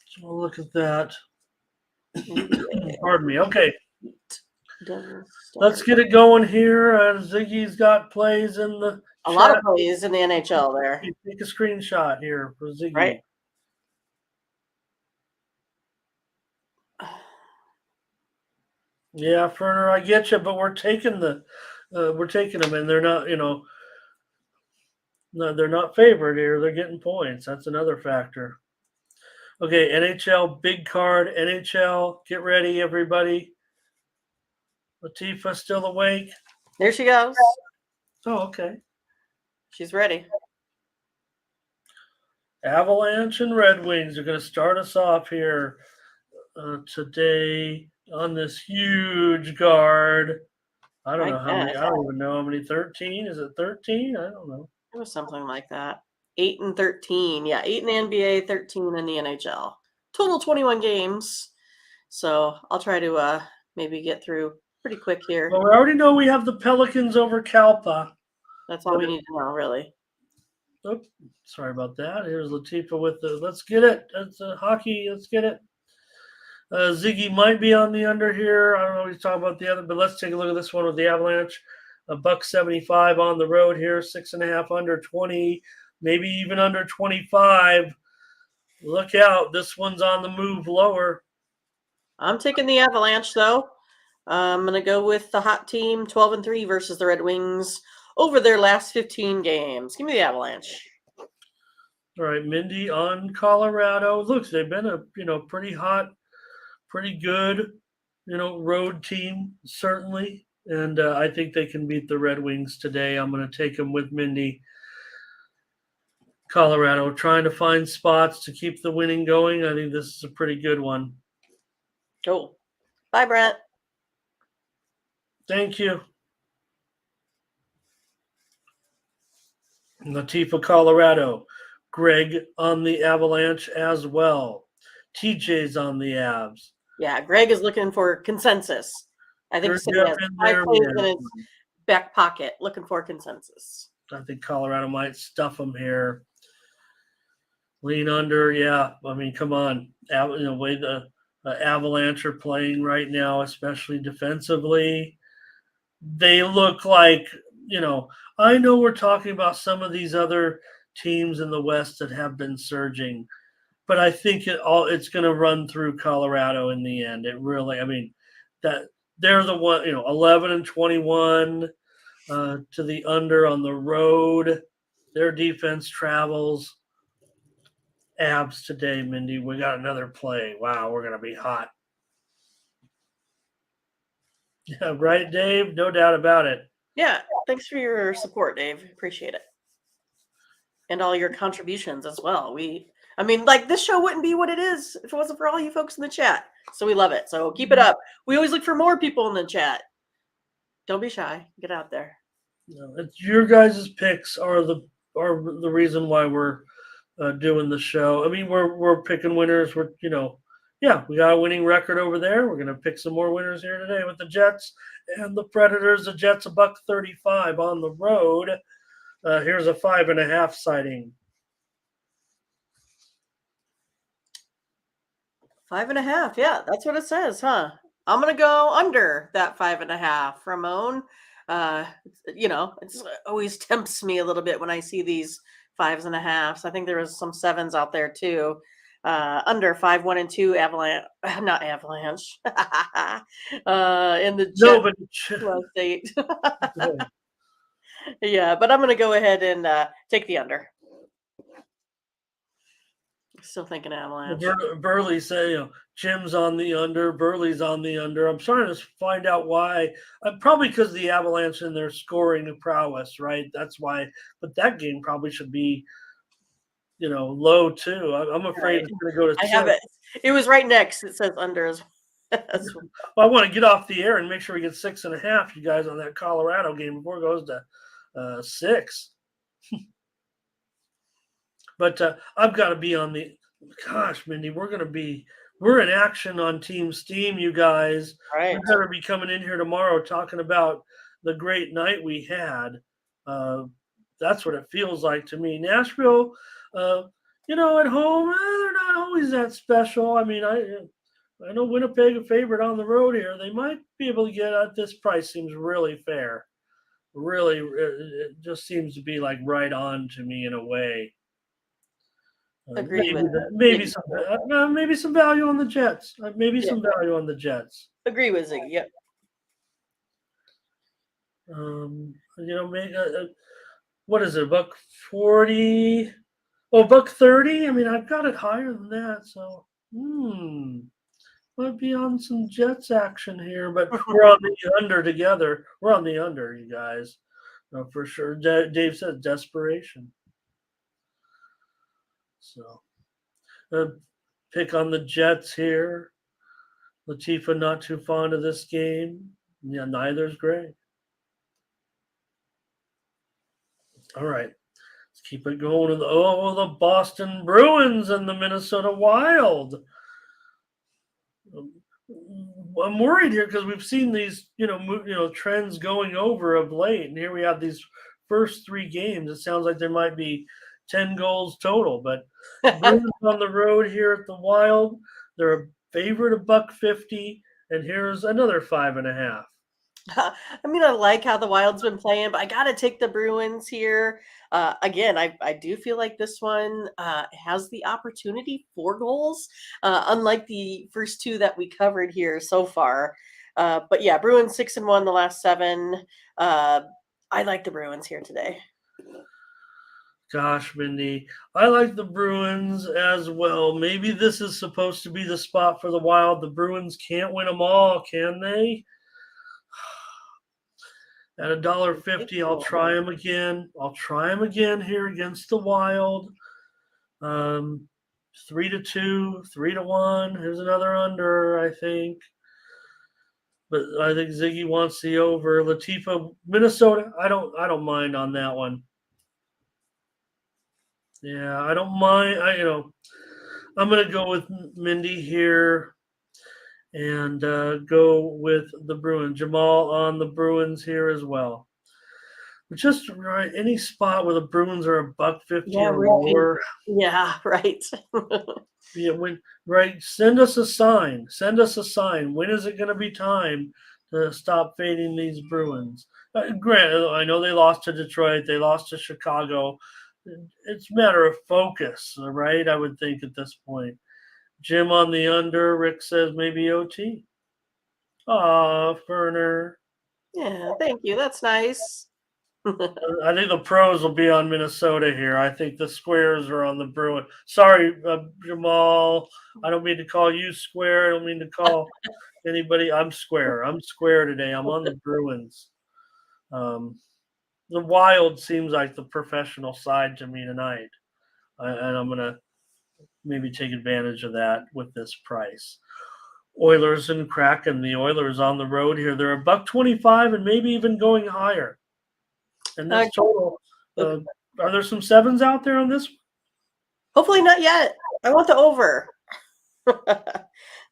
so we'll look at that. Pardon me. Okay. Let's get it going here. Ziggy's got plays in the a chat. lot of plays in the NHL there. Take a screenshot here for Ziggy. Right. Yeah, Ferner, I get you, but we're taking them, and they're not, no, they're not favored here. They're getting points. That's another factor. Okay, NHL big card. NHL, get ready, everybody. Latifah still awake? There she goes. Oh, okay. She's ready. Avalanche and Red Wings are going to start us off here today on this huge guard. I don't know how many. I don't even know how many. 13? Is it 13? I don't know. It was something like that. 8 and 13. Yeah, 8 in the NBA, 13 in the NHL. Total 21 games. So I'll try to maybe get through pretty quick here. Well, we already know we have the Pelicans over Kalpa. That's all we need to know, really. Oh, sorry about that. Here's Latifah with the let's get it. That's hockey. Let's get it. Ziggy might be on the under here. I don't know what he's talking about the other, but let's take a look at this one with the Avalanche. $1.75 on the road here, 6.5 under 20, maybe even under 25. Look out. This one's on the move lower. I'm taking the Avalanche, though. I'm going to go with the hot team, 12 and 3 versus the Red Wings over their last 15 games. Give me the Avalanche. All right, Mindy on Colorado. Look, they've been a pretty hot, pretty good, road team, certainly. And I think they can beat the Red Wings today. I'm going to take them with Mindy. Colorado trying to find spots to keep the winning going. I think this is a pretty good one. Cool. Bye, Brent. Thank you. Latifah, Colorado. Greg on the Avalanche as well. TJ's on the Avs. Yeah, Greg is looking for consensus. I think he has 5 plays in his back pocket, looking for consensus. I think Colorado might stuff them here. Lean under, yeah. I mean, come on. The way the Avalanche are playing right now, especially defensively, they look like, I know we're talking about some of these other teams in the West that have been surging, but I think it's going to run through Colorado in the end. It really, that they're the one, 11 and 21 to the under on the road. Their defense travels. Abs today, Mindy. We got another play. Wow, we're going to be hot. Yeah, right, Dave? No doubt about it. Yeah, thanks for your support, Dave. Appreciate it. And all your contributions as well. This show wouldn't be what it is if it wasn't for all you folks in the chat. So we love it. So keep it up. We always look for more people in the chat. Don't be shy. Get out there. No, it's your guys' picks are the reason why we're doing the show. We're picking winners. We got a winning record over there. We're going to pick some more winners here today with the Jets and the Predators. The Jets $1.35 on the road. Here's a 5.5 sighting. 5.5. Yeah, that's what it says, huh? I'm gonna go under that 5.5, Ramon. It always tempts me a little bit when I see these 5.5s. I think there was some 7s out there too. Under 5, 1, and 2, Avalanche, not Avalanche. In the No, Jet but State. Yeah, but I'm gonna go ahead and take the under. Still thinking Avalanche. Burley say, Jim's on the under, Burley's on the under. I'm trying to find out why. Probably because the Avalanche and their scoring prowess, right? That's why. But that game probably should be, low too. I'm afraid it's going to go to I 6. have it. It was right next. It says under as well. Well, I want to get off the air and make sure we get 6.5, you guys, on that Colorado game before it goes to 6. But I've got to be on the. Gosh, Mindy, we're in action on Team Steam, you guys. Right. We're going to be coming in here tomorrow talking about the great night we had. That's what it feels like to me. Nashville, at home, they're not always that special. I mean, I know Winnipeg a favorite on the road here. They might be able to get at this price. Seems really fair. Really, it just seems to be like right on to me in a way. Agree with maybe some value on the Jets. Maybe some value on the Jets. Agree with Ziggy. Yep. What is it? $1.40? Oh, $1.30. I mean, I've got it higher than that, so might be on some Jets action here. But we're on the under together. We're on the under, you guys, for sure. Dave said desperation. So, pick on the Jets here. Latifa not too fond of this game. Yeah, neither is Gray. All right, let's keep it going. The Boston Bruins and the Minnesota Wild. I'm worried here because we've seen these, trends going over of late, and here we have these first 3 games. It sounds like there might be 10 goals total, but Bruins on the road here at the Wild. They're a favorite of $1.50, and here's another 5.5. I mean, I like how the Wild's been playing, but I got to take the Bruins here. Again, I do feel like this one has the opportunity for goals, unlike the first 2 that we covered here so far. But yeah, Bruins 6-1 the last 7. I like the Bruins here today. Gosh, Mindy, I like the Bruins as well. Maybe this is supposed to be the spot for the Wild. The Bruins can't win them all, can they? At $1.50, I'll try them again. I'll try them again here against the Wild. 3-2, 3-1. Here's another under, I think. But I think Ziggy wants the over. Latifa, Minnesota. I don't mind on that one. Yeah, I don't mind. I'm gonna go with Mindy here, and go with the Bruins. Jamal on the Bruins here as well. Just right, any spot where the Bruins are $1.50 or lower. Yeah, right. Right. Send us a sign. When is it going to be time to stop fading these Bruins? Granted, I know they lost to Detroit. They lost to Chicago. It's a matter of focus, right? I would think at this point. Jim on the under. Rick says maybe OT. Ferner. Yeah, thank you. That's nice. I think the pros will be on Minnesota here. I think the squares are on the Bruins. Sorry, Jamal. I don't mean to call you square. I don't mean to call anybody. I'm square. I'm square today. I'm on the Bruins. The Wild seems like the professional side to me tonight. And I'm going to maybe take advantage of that with this price. Oilers and Kraken. The Oilers on the road here. They're $1.25 and maybe even going higher. And this total, are there some 7s out there on this? Hopefully not yet. I want the over.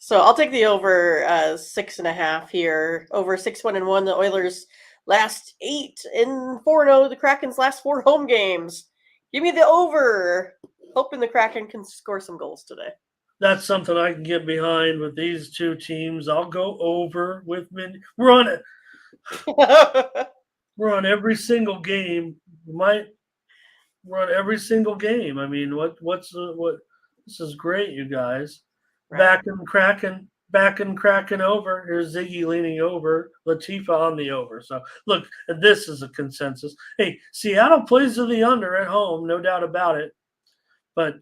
So I'll take the over 6.5 here. Over 6-1-1. The Oilers last 8 and 4-0 the Kraken's last 4 home games. Give me the over. Hoping the Kraken can score some goals today. That's something I can get behind with these two teams. I'll go over with Mindy. We're on it. We're on every single game. We're on every single game. I mean, what? This is great, you guys. Right. Back and cracking over. Here's Ziggy leaning over. Latifa on the over. So look, this is a consensus. Hey, Seattle plays to the under at home, no doubt about it. But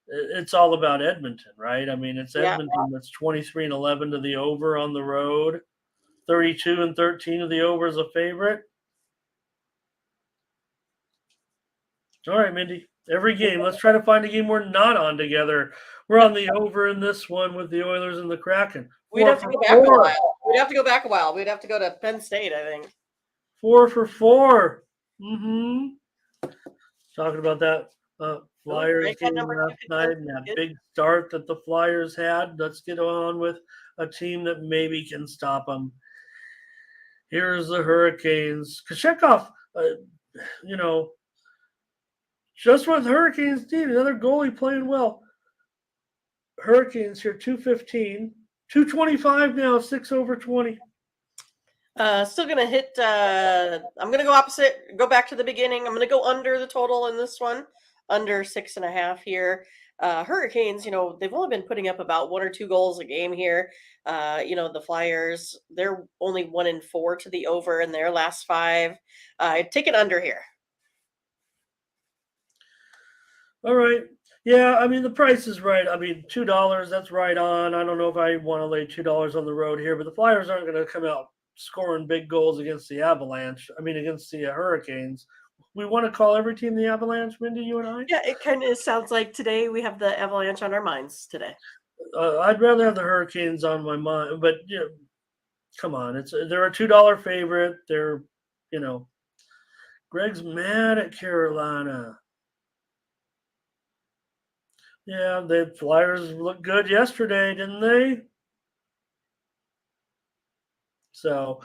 it's all about Edmonton, right? I mean, it's Edmonton that's 23-11 to the over on the road, 32-13 to the over as a favorite. All right, Mindy. Every game. Let's try to find a game we're not on together. We're on the over in this one with the Oilers and the Kraken. We'd have to go back a while. We'd have to go back a while. We'd have to go to Penn State, I think. 4 for 4. Talking about that Flyers game last night and that big start that the Flyers had. Let's get on with a team that maybe can stop them. Here's the Hurricanes. Kochetkov, just with Hurricanes team, another goalie playing well. Hurricanes here, 215, 225 now, 6 over 20. Still going to hit, I'm going to go opposite, go back to the beginning. I'm going to go under the total in this one, under 6.5 here. Hurricanes, they've only been putting up about 1 or 2 goals a game here. The Flyers, they're only 1-4 to the over in their last 5. Take it under here. All right. Yeah, I mean, the price is right. I mean, $2, that's right on. I don't know if I want to lay $2 on the road here, but the Flyers aren't going to come out scoring big goals against the Avalanche. against the Hurricanes. We want to call every team the Avalanche, Mindy, you and I? Yeah, it kind of sounds like today we have the Avalanche on our minds today. I'd rather have the Hurricanes on my mind, but come on. They're a $2 favorite. They're, Greg's mad at Carolina. Yeah, the Flyers looked good yesterday, didn't they? So,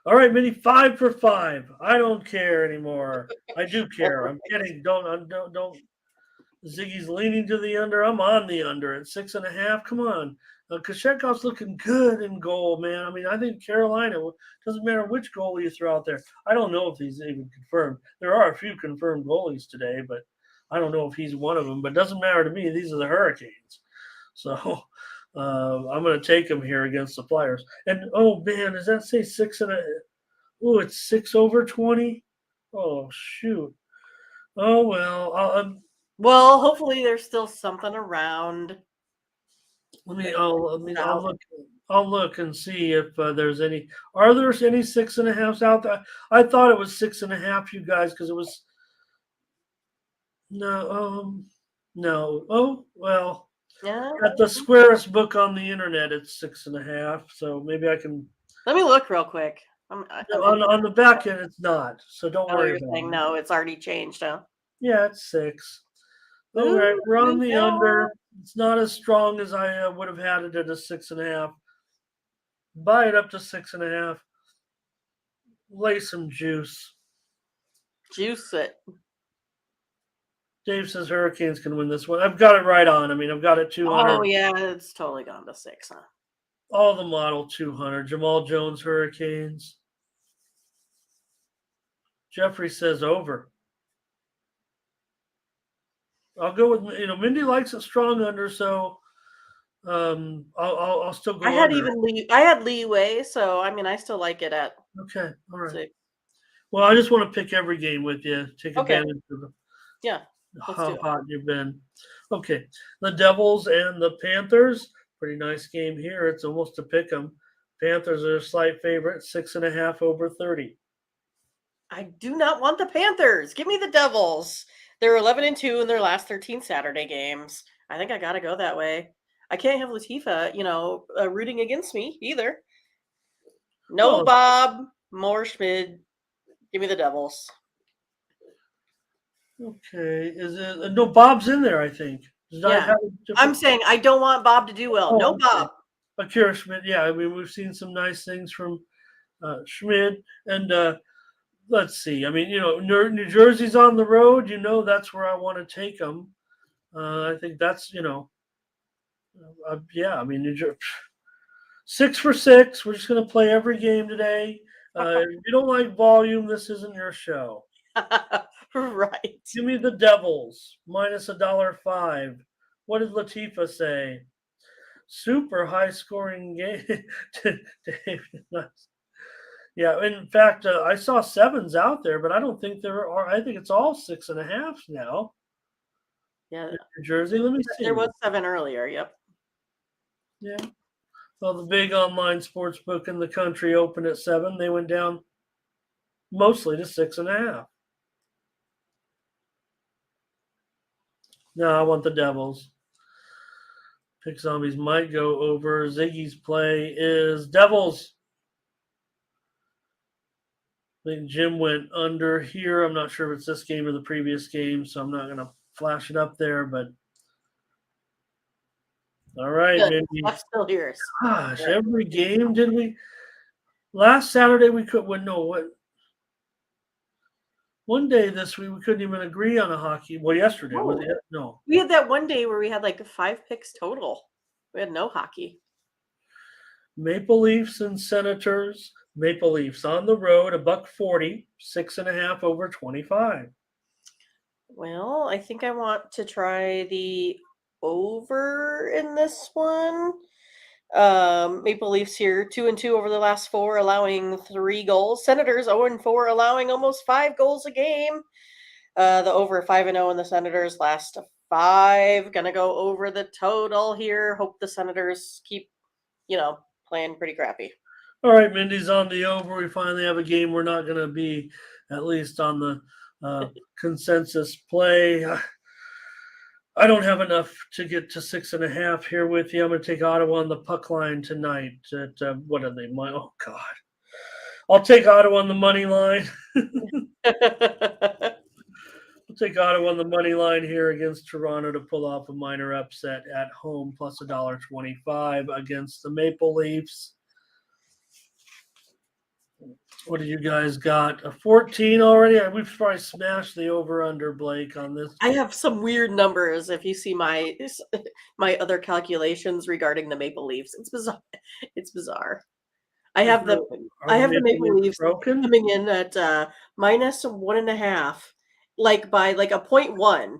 all right, Minnie, 5 for 5. I don't care anymore. I do care. I'm kidding. Don't. Ziggy's leaning to the under. I'm on the under at 6.5. Come on. Kochetkov's looking good in goal, man. I mean, I think Carolina, doesn't matter which goalie you throw out there. I don't know if he's even confirmed. There are a few confirmed goalies today, but I don't know if he's one of them, but it doesn't matter to me. These are the Hurricanes. So I'm going to take them here against the Flyers. And, oh, man, does that say 6.5? Oh, it's 6 over 20? Oh, shoot. Oh, well. Well, hopefully there's still something around. I'll look and see if there's any. Are there any 6.5s out there? I thought it was 6.5, you guys, because it was. No. Oh, well. Yeah. At the squarest book on the internet, it's 6.5. So maybe I can. Let me look real quick. On the back end, it's not. So don't worry about it. No, it's already changed, huh? Yeah, it's 6. All right, we're on the under. It's not as strong as I would have had it at a 6.5. Buy it up to 6.5. Lay some juice. Juice it. Dave says Hurricanes can win this one. I've got it right on. I've got it 200. Oh, yeah, it's totally gone to 6, huh? All the model 200. Jamal Jones, Hurricanes. Jeffrey says over. I'll go with, Mindy likes it strong under, so I'll still go under. I had leeway, so, I still like it at. Okay, all right. 6. Well, I just want to pick every game with you. Take advantage of how hot you've been. Okay, the Devils and the Panthers. Pretty nice game here. It's almost a pick 'em. Panthers are a slight favorite, 6.5 over 30. I do not want the Panthers. Give me the Devils. They're 11-2 in their last 13 Saturday games. I think I got to go that way. I can't have Latifa, rooting against me either. No Bob, more Schmid. Give me the Devils. Okay. Is it no Bob's in there, I think. I'm saying I don't want Bob to do well. No Bob. Akira Schmid. Yeah, we've seen some nice things from Schmid. And let's see. I mean, New Jersey's on the road. That's where I want to take them. I think that's yeah. I mean, New Jersey 6 for 6. We're just gonna play every game today. If you don't like volume, this isn't your show. Right. Give me the Devils minus $1.05. What did Latifa say? Super high scoring game. Yeah, in fact, I saw sevens out there, but I don't think there are. I think it's all 6.5 now. Yeah. New Jersey, let me see. There was 7 earlier. Yep. Yeah. Well, the big online sports book in the country opened at 7. They went down mostly to 6.5. No, I want the Devils. Pick Zombies might go over. Ziggy's play is Devils. I think Jim went under here. I'm not sure if it's this game or the previous game, so I'm not going to flash it up there. But all right, Good. maybe. I'm still here. Gosh, every game did we? Last Saturday we could. Well, no, what? One day this week we couldn't even agree on a hockey. Well, yesterday was it? No. We had that one day where we had like 5 picks total. We had no hockey. Maple Leafs and Senators. Maple Leafs on the road, $1.40, 6.5 over 25. Well, I think I want to try the over in this one. Maple Leafs here 2-2 over the last 4, allowing 3 goals. Senators 0-4, allowing almost 5 goals a game. The over 5-0 in the Senators last 5. Gonna go over the total here. Hope the Senators keep, playing pretty crappy. All right, Mindy's on the over. We finally have a game we're not going to be, at least on the consensus play. I don't have enough to get to 6.5 here with you. I'm going to take Ottawa on the puck line tonight. At, what are they? Oh, God. I'll take Ottawa on the money line. I'll take Ottawa on the money line here against Toronto to pull off a minor upset at home, plus $1.25 against the Maple Leafs. What do you guys got? A 14 already? We've probably smashed the over-under, Blake, on this. I have some weird numbers. If you see my other calculations regarding the Maple Leafs, it's bizarre. It's bizarre. I have the Maple Leafs coming in at minus 1.5, like by like a 0.1.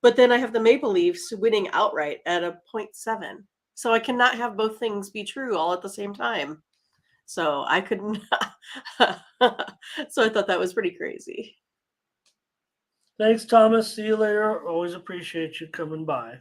But then I have the Maple Leafs winning outright at a 0.7. So I cannot have both things be true all at the same time. So I couldn't. So I thought that was pretty crazy. Thanks, Thomas. See you later. Always appreciate you coming by.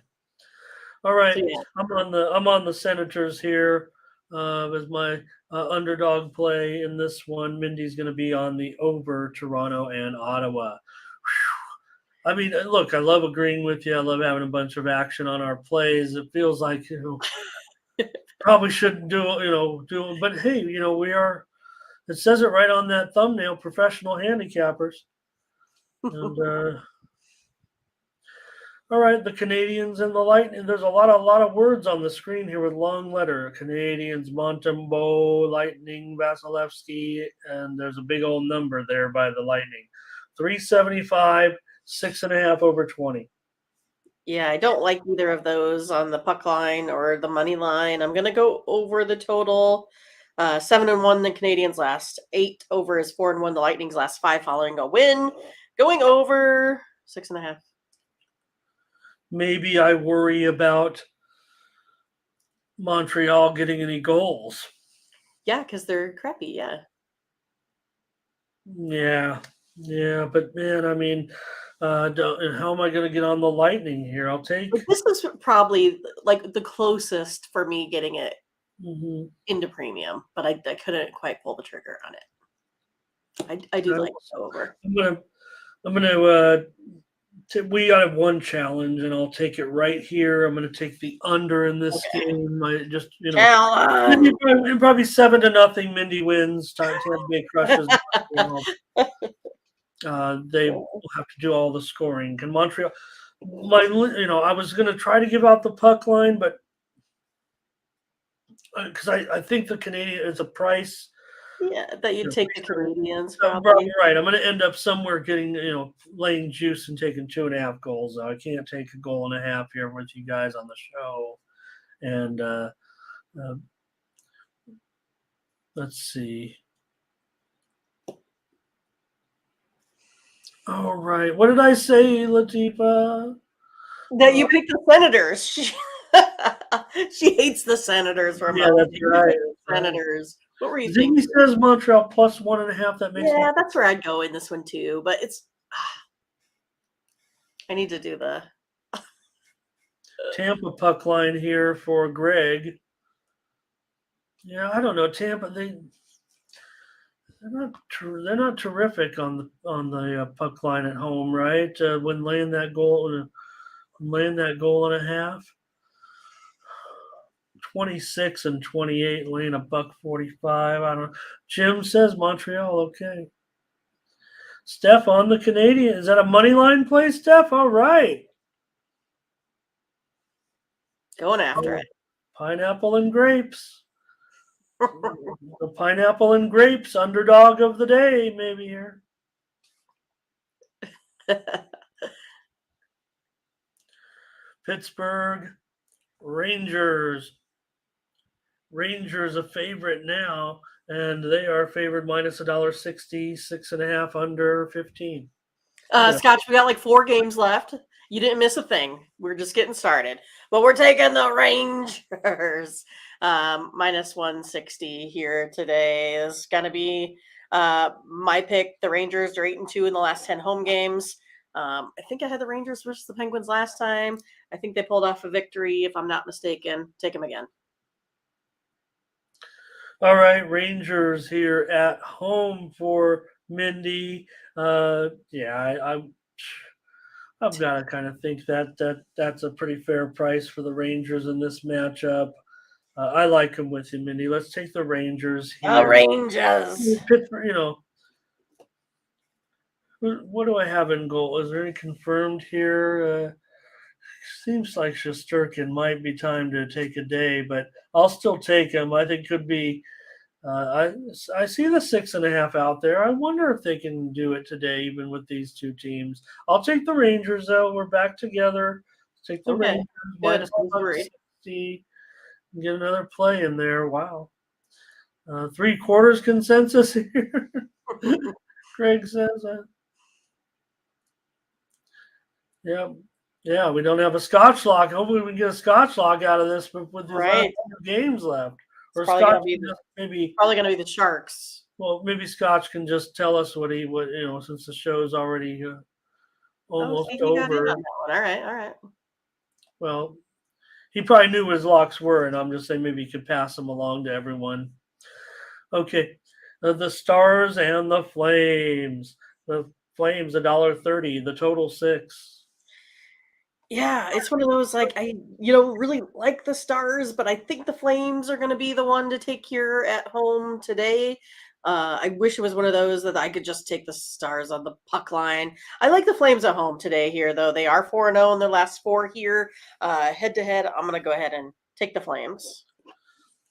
All right, I'm on the Senators here as my underdog play in this one. Mindy's going to be on the over Toronto and Ottawa. Whew. I mean, look, I love agreeing with you. I love having a bunch of action on our plays. It feels like probably shouldn't do, but hey, we are. It says it right on that thumbnail, professional handicappers. And all right, the Canadians and the Lightning. There's a lot of words on the screen here with long letter. Canadians, Montembeault, Lightning, Vasilevsky, and there's a big old number there by the Lightning. 375, 6.5 over 20. Yeah, I don't like either of those on the puck line or the money line. I'm gonna go over the total. 7-1 the Canadians last 8 over is 4-1 the Lightning's last 5 following a win. Going over 6.5. Maybe I worry about Montreal getting any goals. Yeah, because they're crappy. Yeah. Yeah, but man, I mean, how am I going to get on the Lightning here? I'll take. This is probably like the closest for me getting it into premium, but I couldn't quite pull the trigger on it. I do like it over. I'm gonna. We have one challenge, and I'll take it right here. I'm going to take the under in this game. I just, probably 7-0. Mindy wins. Tampa Bay crushes. They will have to do all the scoring. Can Montreal? I was going to try to give out the puck line, but because I think the Canadian is a price. Yeah, that you'd take the Canadians I'm probably. right. I'm going to end up somewhere getting, laying juice and taking 2.5 goals. Though I can't take a goal and a half here with you guys on the show. And let's see. All right. What did I say, Latifa? That you picked the Senators. She hates the Senators, Yeah, Ramon. that's right. Senators. What were you Ziggy thinking? says Montreal plus 1.5. That makes Yeah, that's where I'd go in this one too. But I need to do the Tampa puck line here for Greg. Yeah, I don't know. Tampa, they're not terrific on the puck line at home, right? When laying that goal and a half. 26 and 28, laying a $1.45. I don't know. Jim says Montreal. Okay. Steph on the Canadian. Is that a money line play, Steph? All right. going after Pineapple and grapes. The pineapple and grapes underdog of the day, maybe here. it. Pittsburgh Rangers. Rangers a favorite now, and they are favored minus $1.60, 6.5 under 15. Scotch, we got like 4 games left. You didn't miss a thing. We're just getting started. But we're taking the Rangers. Minus 160 here today is going to be my pick. The Rangers are 8-2 in the last 10 home games. I think I had the Rangers versus the Penguins last time. I think they pulled off a victory, if I'm not mistaken. Take them again. All right, Rangers here at home for Mindy. Yeah, I've got to kind of think that's a pretty fair price for the Rangers in this matchup. I like them with you, Mindy. Let's take the Rangers here. The Rangers. Pittsburgh, what do I have in goal? Is there any confirmed here? Seems like Shesterkin might be time to take a day, but I'll still take him. I think could be. I see the 6.5 out there. I wonder if they can do it today, even with these two teams. I'll take the Rangers though. We're back together. Take the Okay. Rangers. Good. Minus 160. Get another play in there. Wow. 3/4 consensus here. Craig says. Yeah. Yeah, we don't have a Scotch lock. Hopefully, we can get a Scotch lock out of this with these last 2 games left. Or It's probably Scotch going to be the Sharks. Well, maybe Scotch can just tell us what since the show's already almost he over. got in on that one. All right. Well, he probably knew what his locks were, and I'm just saying maybe he could pass them along to everyone. Okay, the Stars and the Flames. The Flames $1.30. The total 6. Yeah, it's one of those like I really like the Stars, but I think the Flames are going to be the one to take here at home today. I wish it was one of those that I could just take the Stars on the puck line. I like the Flames at home today here, though. They are 4-0 in their last 4 here. Head to head, I'm going to go ahead and take the Flames.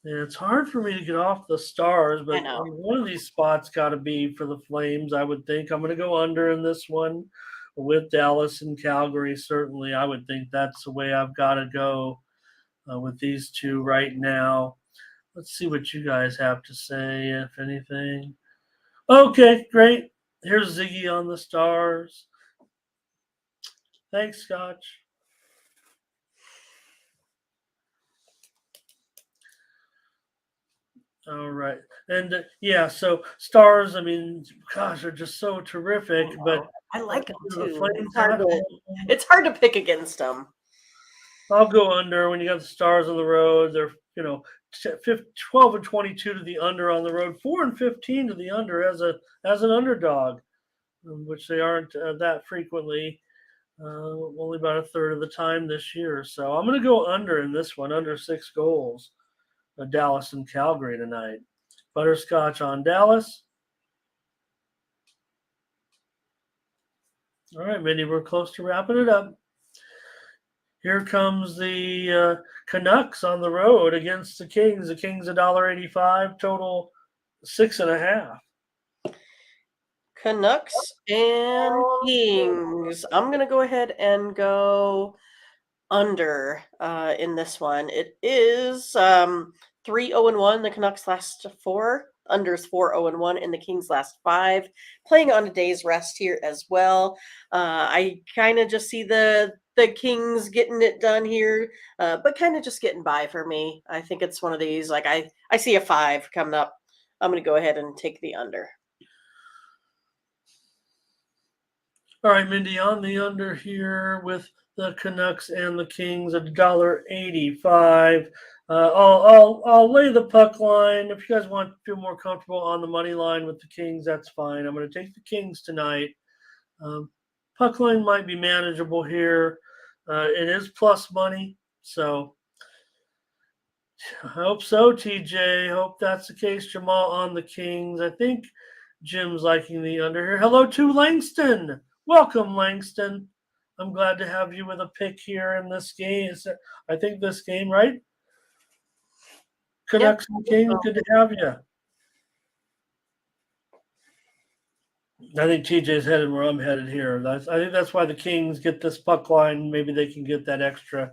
Yeah, it's hard for me to get off the Stars, but one of these spots got to be for the Flames, I would think. I'm going to go under in this one with Dallas and Calgary. Certainly, I would think that's the way I've got to go with these two right now. Let's see what you guys have to say, if anything. Okay, great. Here's Ziggy on the Stars. Thanks, Scotch. All right. And so Stars, I mean, gosh, they're just so terrific. But I like them too. The it's hard to pick against them. I'll go under when you got the Stars on the road. They're, 12 and 22 to the under on the road, 4 and 15 to the under as an underdog, which they aren't that frequently. Only about a third of the time this year. So I'm going to go under in this one, under 6 goals. Dallas and Calgary tonight. Butterscotch on Dallas. All right, Mindy, we're close to wrapping it up. Here comes the Canucks on the road against the Kings. The Kings $1.85, total 6.5. Canucks and Kings. I'm going to go ahead and go under in this one. It is 3-0-1. The Canucks last 4. Under's 4-0-1, and the Kings last 5. Playing on a day's rest here as well. I kind of just see the Kings getting it done here, but kind of just getting by for me. I think it's one of these. Like I see a 5 coming up. I'm going to go ahead and take the under. All right, Mindy, on the under here with the Canucks and the Kings at $1.85. I'll lay the puck line. If you guys want to feel more comfortable on the money line with the Kings, that's fine. I'm going to take the Kings tonight. Puck line might be manageable here. It is plus money, so I hope so, TJ. Hope that's the case. Jamal on the Kings. I think Jim's liking the under here. Hello to Langston. Welcome, Langston. I'm glad to have you with a pick here in this game. I think this game, right? Canucks and Kings, good to have you. I think TJ's headed where I'm headed here. I think that's why the Kings get this puck line. Maybe they can get that extra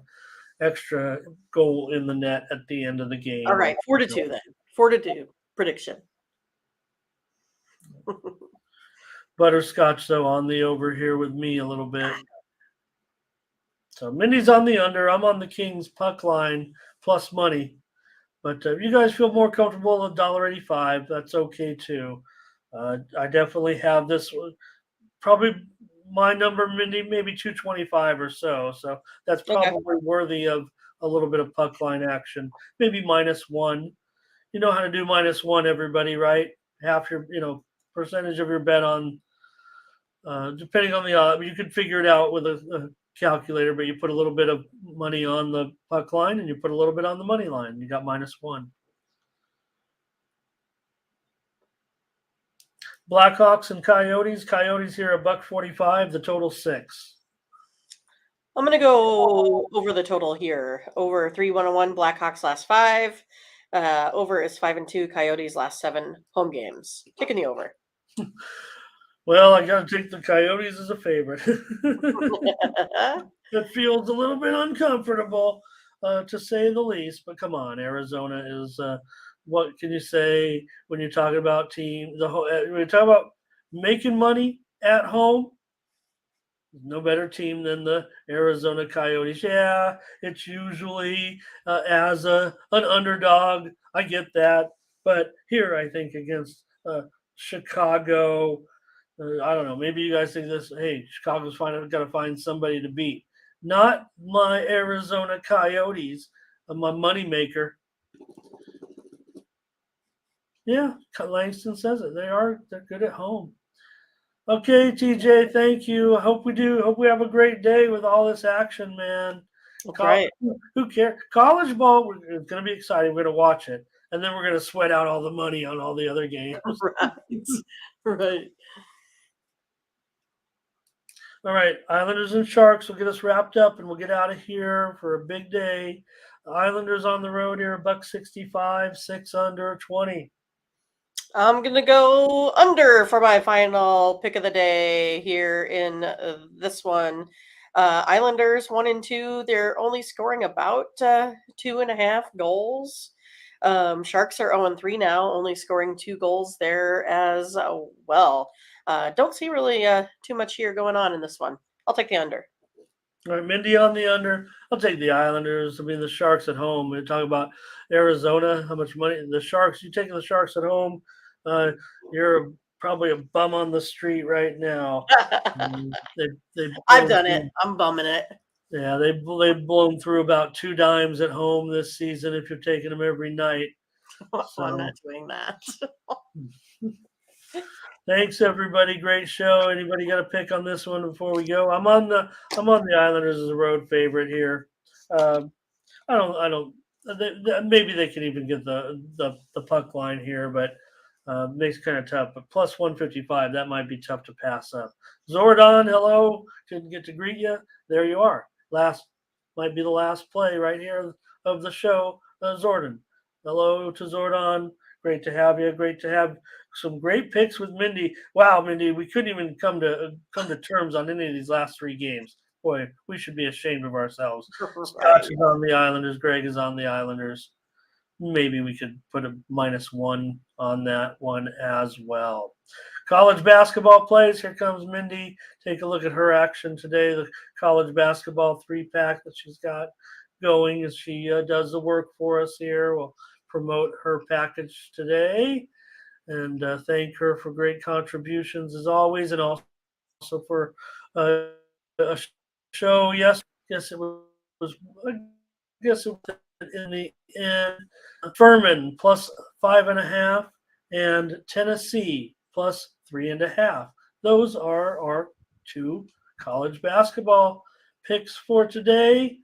goal in the net at the end of the game. All right, 4-2 then. 4-2 prediction. Butterscotch, though, on the over here with me a little bit. So Mindy's on the under. I'm on the Kings puck line plus money. But if you guys feel more comfortable at $1.85, that's okay too. I definitely have this one. Probably my number, Mindy, maybe 225 or so. So that's probably worthy of a little bit of puck line action. Maybe -1. You know how to do -1, everybody, right? Half your, percentage of your bet on, depending on the odds. You could figure it out with a calculator, but you put a little bit of money on the puck line and you put a little bit on the money line. You got -1. Blackhawks and Coyotes. Coyotes here $1.45. The total 6. I'm going to go over the total here. Over 3-1-1. Blackhawks last 5. Over is 5-2. Coyotes last 7 home games. Kicking the over. Well, I got to take the Coyotes as a favorite. It feels a little bit uncomfortable, to say the least. But come on, Arizona is. What can you say when you're talking about team? When you talk about making money at home, no better team than the Arizona Coyotes. Yeah, it's usually as an underdog. I get that, but here I think against Chicago. I don't know. Maybe you guys think this. Hey, Chicago's got to find somebody to beat. Not my Arizona Coyotes, my moneymaker. Yeah, Langston says it. They're good at home. Okay, TJ, thank you. I hope we do. Hope we have a great day with all this action, man. Right. Who cares? College ball is going to be exciting. We're going to watch it, and then we're going to sweat out all the money on all the other games. Right. Right. All right, Islanders and Sharks will get us wrapped up, and we'll get out of here for a big day. The Islanders on the road here, $1.65, 6 under 20. I'm going to go under for my final pick of the day here in this one. Islanders 1-2. They're only scoring about 2.5 goals. Sharks are 0-3 now, only scoring 2 goals there as well. Don't see really too much here going on in this one. I'll take the under. All right, Mindy on the under. I'll take the Islanders. I mean, the Sharks at home. We're talking about Arizona, how much money. The Sharks, you taking the Sharks at home, you're probably a bum on the street right now. I've done it. I'm bumming it. Yeah, they've blown through about 2 dimes at home this season if you're taking them every night. So, I'm not doing that. Thanks, everybody. Great show. Anybody got a pick on this one before we go? I'm on the Islanders as a road favorite here. Maybe they can even get the puck line here, but makes it kind of tough. But plus 155, that might be tough to pass up. Zordon, hello. Couldn't get to greet you. There you are. Might be the last play right here of the show. Zordon. Hello to Zordon. Great to have you. Great to have some great picks with Mindy. Wow, Mindy, we couldn't even come to terms on any of these last 3 games. Boy, we should be ashamed of ourselves. Scott is on the Islanders. Greg is on the Islanders. Maybe we could put a -1 on that one as well. College basketball plays. Here comes Mindy. Take a look at her action today. The college basketball 3-pack that she's got going as she does the work for us here. We'll promote her package today and thank her for great contributions as always, and also for a show. Yes, it was. I guess it was in the end. Furman +5.5 and Tennessee +3.5. Those are our 2 college basketball picks for today.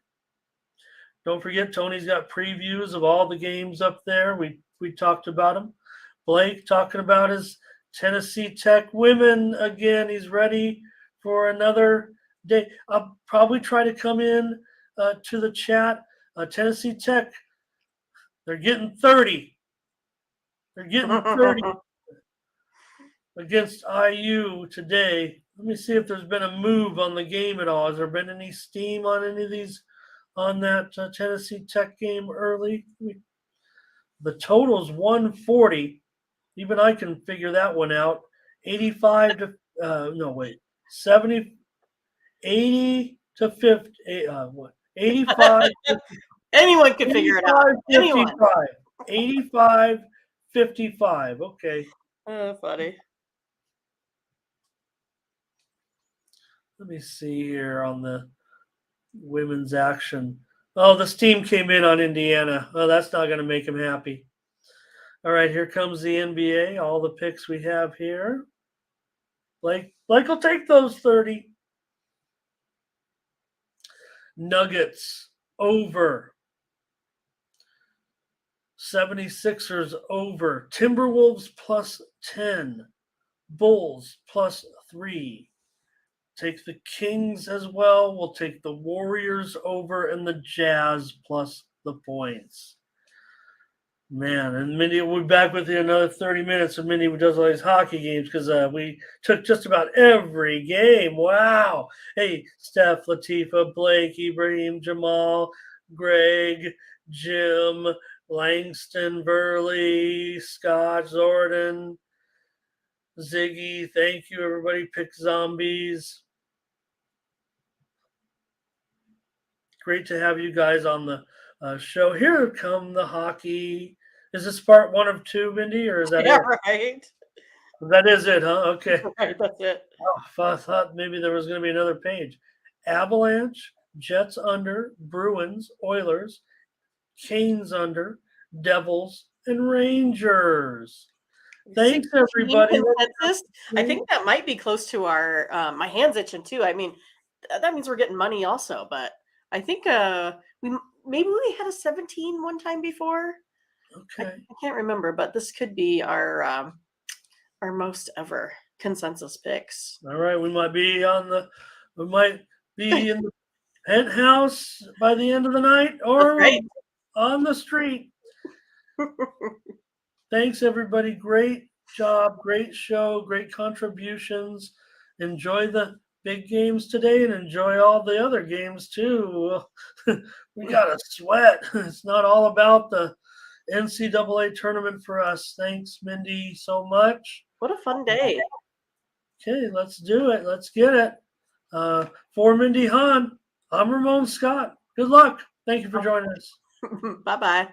Don't forget, Tony's got previews of all the games up there. We talked about them. Blake talking about his Tennessee Tech women again. He's ready for another day. I'll probably try to come in to the chat. Tennessee Tech, they're getting 30. They're getting 30 against IU today. Let me see if there's been a move on the game at all. Has there been any steam on any of these on that Tennessee Tech game early? The total's 140. Even I can figure that one out. 85 to 70, 80 to 50. 85. Anyone can figure it out. 55. 85, 55. Okay. Funny. Let me see here on the women's action. Oh, this team came in on Indiana. Oh, that's not going to make them happy. All right, here comes the NBA. All the picks we have here. Blake will take those 30. Nuggets over. 76ers over. Timberwolves +10. Bulls +3. Take the Kings as well. We'll take the Warriors over and the Jazz plus the points. Man, and Mindy will be back with you another 30 minutes. And Mindy does all these hockey games because we took just about every game. Wow. Hey, Steph, Latifa, Blake, Ibrahim, Jamal, Greg, Jim, Langston, Burley, Scott, Zordon, Ziggy. Thank you, everybody. Pick zombies. Great to have you guys on the show. Here come the hockey. Is this part 1 of 2, Mindy, or is that it? Right. That is it, huh? Okay. Right, that's it. Oh, I thought maybe there was going to be another page. Avalanche, Jets under, Bruins, Oilers, Canes under, Devils, and Rangers. Thanks, everybody. I think that might be close to our. My hand's itching too. I mean, that means we're getting money also. But I think we had a 17 one time before. Okay. I can't remember, but this could be our most ever consensus picks. All right, we might be in the penthouse by the end of the night, or right. on the street. Thanks, everybody. Great job, great show, great contributions. Enjoy the big games today and enjoy all the other games too. We got to sweat. It's not all about the NCAA tournament for us. Thanks, Mindy, so much. What a fun day. Okay, let's do it. Let's get it. For Mindy Hahn, I'm Ramon Scott. Good luck. Thank you for joining us. Bye-bye.